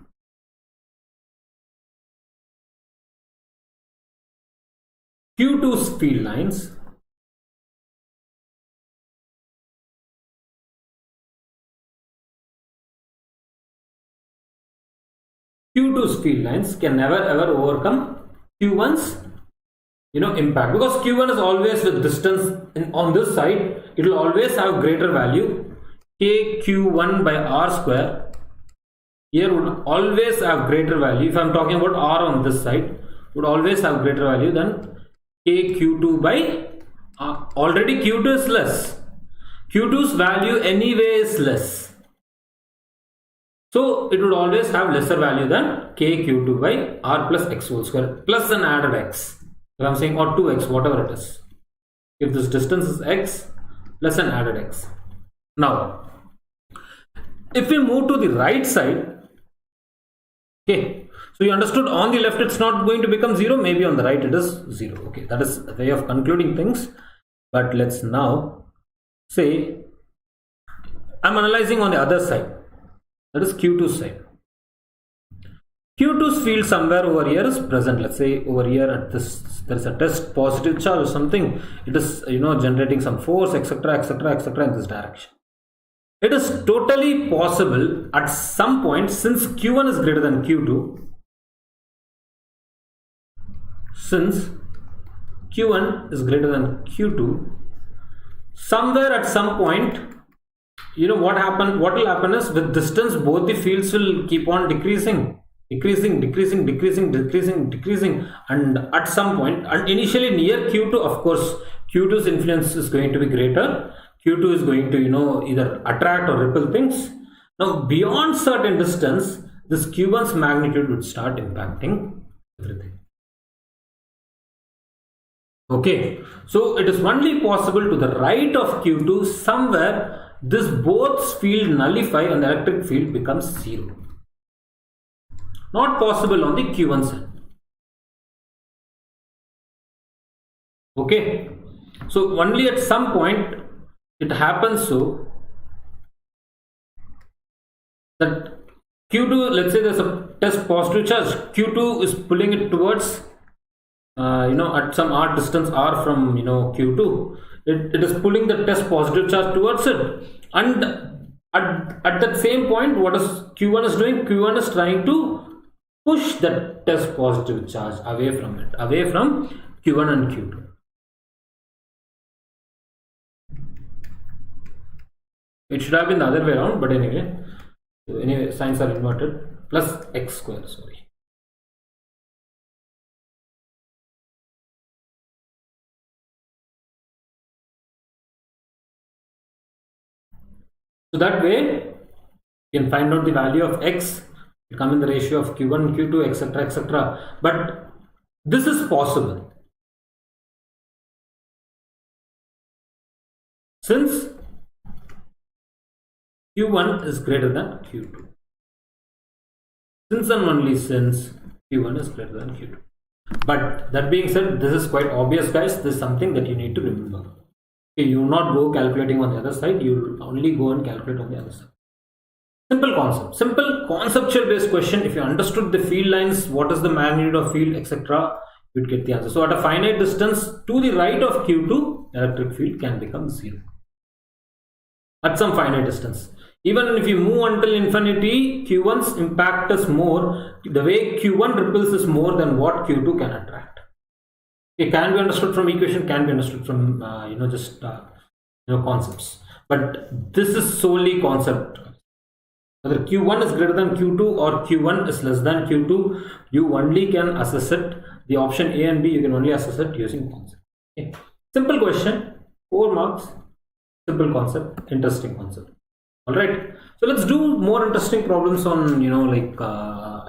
Q2's field lines Q2's field lines can never ever overcome Q1's impact, because Q1 is always with distance on this side, it will always have greater value. KQ1 by R square here would always have greater value. If I am talking about R on this side, would always have greater value than KQ2 by R. Already Q2 is less. Q2's value anyway is less. So it would always have lesser value than KQ2 by R plus x whole square plus an added x. If I am saying, or 2x, whatever it is. If this distance is x plus an added x. Now, if we move to the right side, okay, so you understood on the left it's not going to become 0, maybe on the right it is 0. Okay, that is a way of concluding things. But let's now say I'm analyzing on the other side. That is Q2 side. Q2's field somewhere over here is present. Let's say over here at this, there is a test positive charge or something. It is generating some force, etc., etc., etc. in this direction. It is totally possible at some point, since Q1 is greater than Q2. Since Q1 is greater than Q2, somewhere at some point, what will happen is, with distance both the fields will keep on decreasing, and at some point, and initially near Q2, of course Q2's influence is going to be greater. Q2 is going to either attract or repel things. Now beyond certain distance, this Q1's magnitude would start impacting everything. Okay, so it is only possible to the right of Q2, somewhere this both field nullify and the electric field becomes 0. Not possible on the Q1 side. Okay, so only at some point it happens so that Q2, let's say there's a test positive charge, Q2 is pulling it towards at some r distance r from Q2, it is pulling the test positive charge towards it, and at that same point, what is Q1 is doing? Q1 is trying to push that test positive charge away from it, away from Q1 and Q2. It should have been the other way around, but anyway, signs are inverted. Plus x square, sorry. So that way you can find out the value of x. come in the ratio of Q1, Q2, etc., etc. But this is possible. Since Q1 is greater than Q2. Since and only since Q1 is greater than Q2. But that being said, this is quite obvious, guys. This is something that you need to remember. Okay, you will not go calculating on the other side. You will only go and calculate on the other side. Simple concept. Simple conceptual based question. If you understood the field lines, what is the magnitude of field, etc., you'd get the answer. So at a finite distance to the right of Q2, electric field can become 0. At some finite distance. Even if you move until infinity, Q1's impact is more. The way Q1 ripples is more than what Q2 can attract. It can be understood from equation, can be understood from concepts. But this is solely concept. Whether Q1 is greater than Q2 or Q1 is less than Q2, you only can assess it. The option A and B, you can only assess it using concept. Okay. Simple question, 4 marks. Simple concept, interesting concept. All right, so let's do more interesting problems on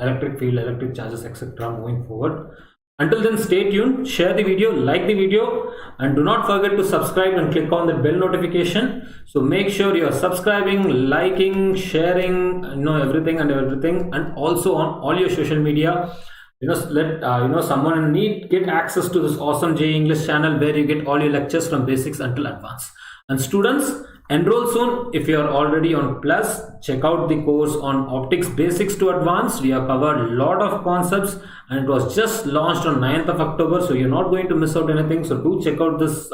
electric field, electric charges, etc. moving forward. Until then, stay tuned, share the video, like the video, and do not forget to subscribe and click on the bell notification. So make sure you are subscribing, liking, sharing, everything, and also on all your social media. Let someone in need get access to this awesome JEE English channel where you get all your lectures from basics until advanced. And students, enroll soon. If you are already on Plus, check out the course on optics basics to advanced. We have covered a lot of concepts and it was just launched on 9th of October, so you're not going to miss out anything. So do check out this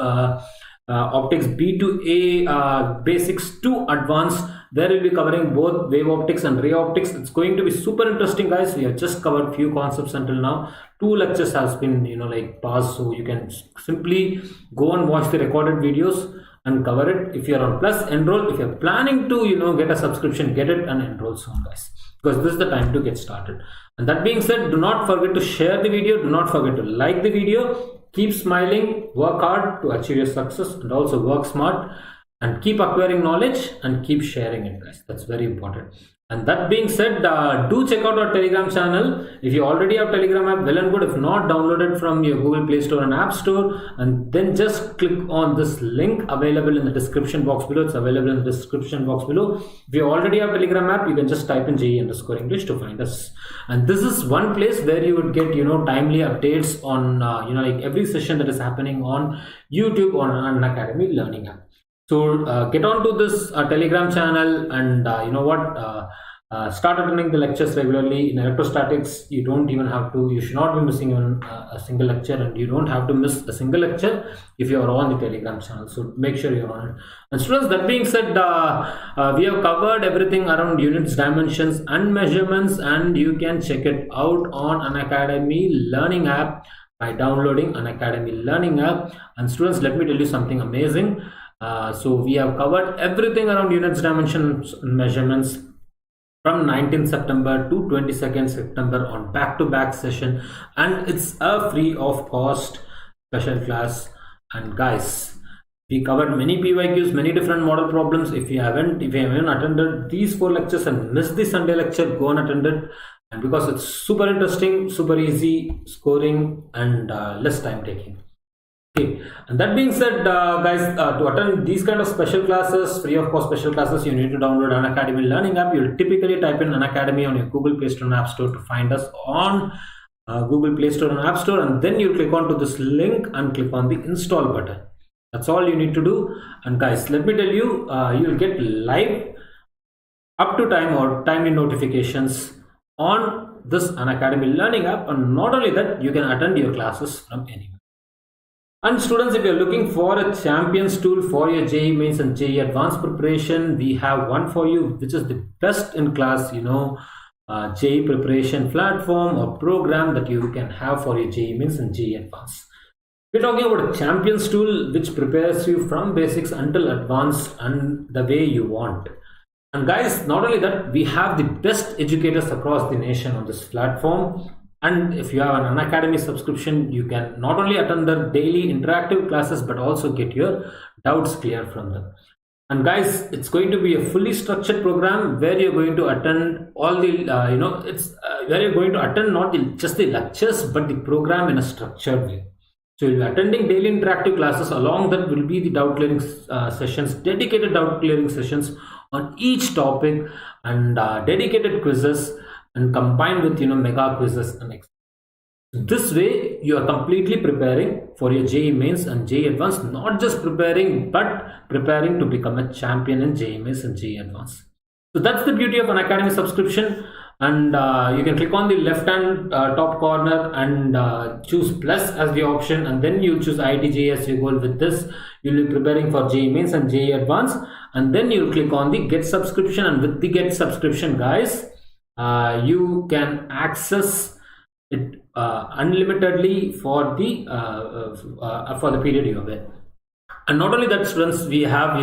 optics B to A basics to advanced. There we'll be covering both wave optics and ray optics. It's going to be super interesting, guys. We have just covered few concepts until now. 2 lectures has been passed, so you can simply go and watch the recorded videos and cover it. If you're on Plus, enroll. If you're planning to get a subscription, get it and enroll soon, guys, because this is the time to get started. And that being said, do not forget to share the video, do not forget to like the video. Keep smiling, work hard to achieve your success, and also work smart and keep acquiring knowledge and keep sharing it, guys. That's very important. And that being said, do check out our Telegram channel. If you already have Telegram app, well and good. If not, download it from your Google Play Store and App Store, and then just click on this link available in the description box below. It's available in the description box below. If you already have Telegram app, you can just type in JEE_English to find us. And this is one place where you would get timely updates on every session that is happening on YouTube on Unacademy Learning app. So get on to this Telegram channel and start attending the lectures regularly. In electrostatics, you don't even have to, you should not be missing even a single lecture, and you don't have to miss a single lecture if you are on the Telegram channel. So make sure you're on it. And students, that being said, we have covered everything around units, dimensions and measurements, and you can check it out on Unacademy Learning app by downloading Unacademy Learning app. And students, let me tell you something amazing. So we have covered everything around units, dimensions and measurements from 19th September to 22nd September on back-to-back session, and it's a free of cost special class. And guys, we covered many PYQs, many different model problems. If you haven't attended these 4 lectures and missed the Sunday lecture, go and attend it. And because it's super interesting, super easy scoring, and less time taking. Okay, and that being said, guys, to attend these kind of special classes, free of cost special classes, you need to download Unacademy Learning app. You'll typically type in Unacademy on your Google Play Store and App Store to find us on Google Play Store and App Store, and then you click onto this link and click on the install button. That's all you need to do. And guys, let me tell you, you'll get live up to time or timely notifications on this Unacademy Learning app. And not only that, you can attend your classes from anywhere. And students, if you're looking for a champions tool for your JEE Mains and JEE Advanced preparation, we have one for you, which is the best in class, JEE preparation platform or program that you can have for your JEE Mains and JEE Advanced. We're talking about a champions tool which prepares you from basics until advanced and the way you want. And guys, not only that, we have the best educators across the nation on this platform. And if you have an Unacademy subscription, you can not only attend the daily interactive classes, but also get your doubts clear from them. And guys, it's going to be a fully structured program where you're going to attend all the where you're going to attend not just the lectures but the program in a structured way. So you'll be attending daily interactive classes. Along that will be the doubt clearing sessions, dedicated doubt clearing sessions on each topic, and dedicated quizzes, and combined with mega quizzes and this way you are completely preparing for your JEE Mains and JEE Advanced. Not just preparing, but preparing to become a champion in JEE Mains and JEE Advanced. So that's the beauty of Unacademy subscription. And you can click on the left hand top corner and choose plus as the option, and then you choose IIT JEE as your goal. With this you'll be preparing for JEE Mains and JEE Advanced, and then you'll click on the get subscription. And with the get subscription, guys, you can access it unlimitedly for the period you are with. And not only that, students, we have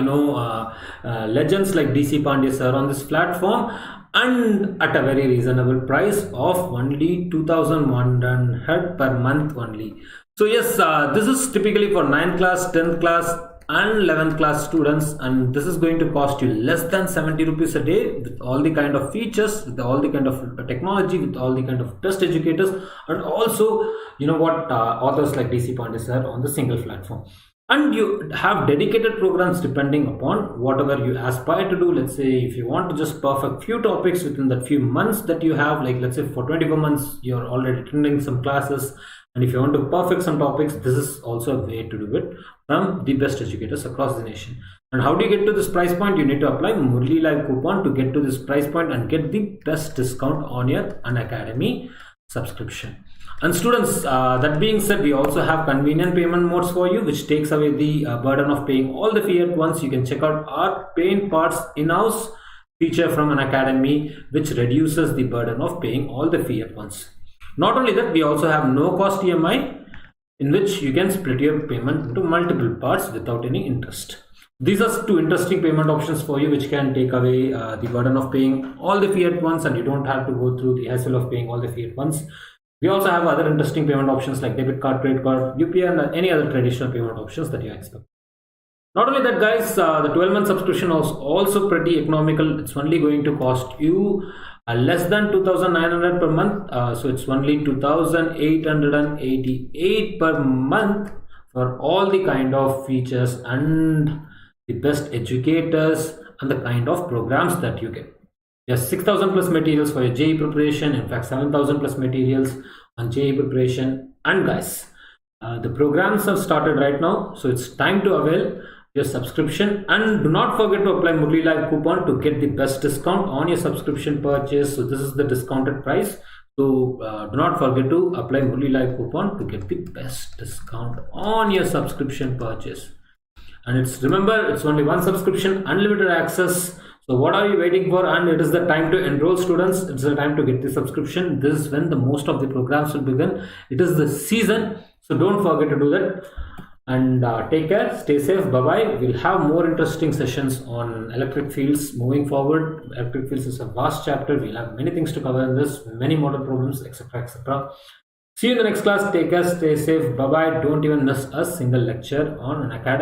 legends like DC Pandey sir on this platform, and at a very reasonable price of only 2,100 per month only. So yes, this is typically for 9th class, 10th class and 11th class students, and this is going to cost you less than 70 rupees a day, with all the kind of features, with all the kind of technology, with all the kind of best educators, and also authors like DC Pandey sir on the single platform. And you have dedicated programs depending upon whatever you aspire to do. Let's say if you want to just perfect few topics within that few months that you have, like let's say for 24 months you're already attending some classes, and if you want to perfect some topics, this is also a way to do it from the best educators across the nation. And how do you get to this price point? You need to apply Murli Live coupon to get to this price point and get the best discount on your Unacademy subscription. And students, that being said, we also have convenient payment modes for you, which takes away the burden of paying all the fee at once. You can check out our Pay in Parts in-house feature from Unacademy, which reduces the burden of paying all the fee at once. Not only that, we also have no cost EMI, in which you can split your payment into multiple parts without any interest. These are two interesting payment options for you, which can take away the burden of paying all the fee at once, and you don't have to go through the hassle of paying all the fee at once. We also have other interesting payment options like debit card, credit card, UPI, and any other traditional payment options that you expect. Not only that, guys, the 12-month subscription is also pretty economical. It's only going to cost you less than 2,900 per month. So it's only 2,888 per month for all the kind of features and the best educators and the kind of programs that you get. There's 6,000 plus materials for your JEE preparation. In fact, 7,000 plus materials on JEE preparation. And guys, the programs have started right now, so it's time to avail your subscription. And do not forget to apply Murli Live coupon to get the best discount on your subscription purchase. So this is the discounted price. So do not forget to apply Murli Live coupon to get the best discount on your subscription purchase. And remember, it's only one subscription, unlimited access. So what are you waiting for? And it is the time to enroll, students. It's the time to get the subscription. This is when the most of the programs will begin. It is the season, so don't forget to do that. And take care, stay safe, bye bye. We'll have more interesting sessions on electric fields moving forward. Electric fields is a vast chapter. We'll have many things to cover in this, many model problems, etc., etc. See you in the next class. Take care, stay safe, bye bye. Don't even miss a single lecture on Unacademy.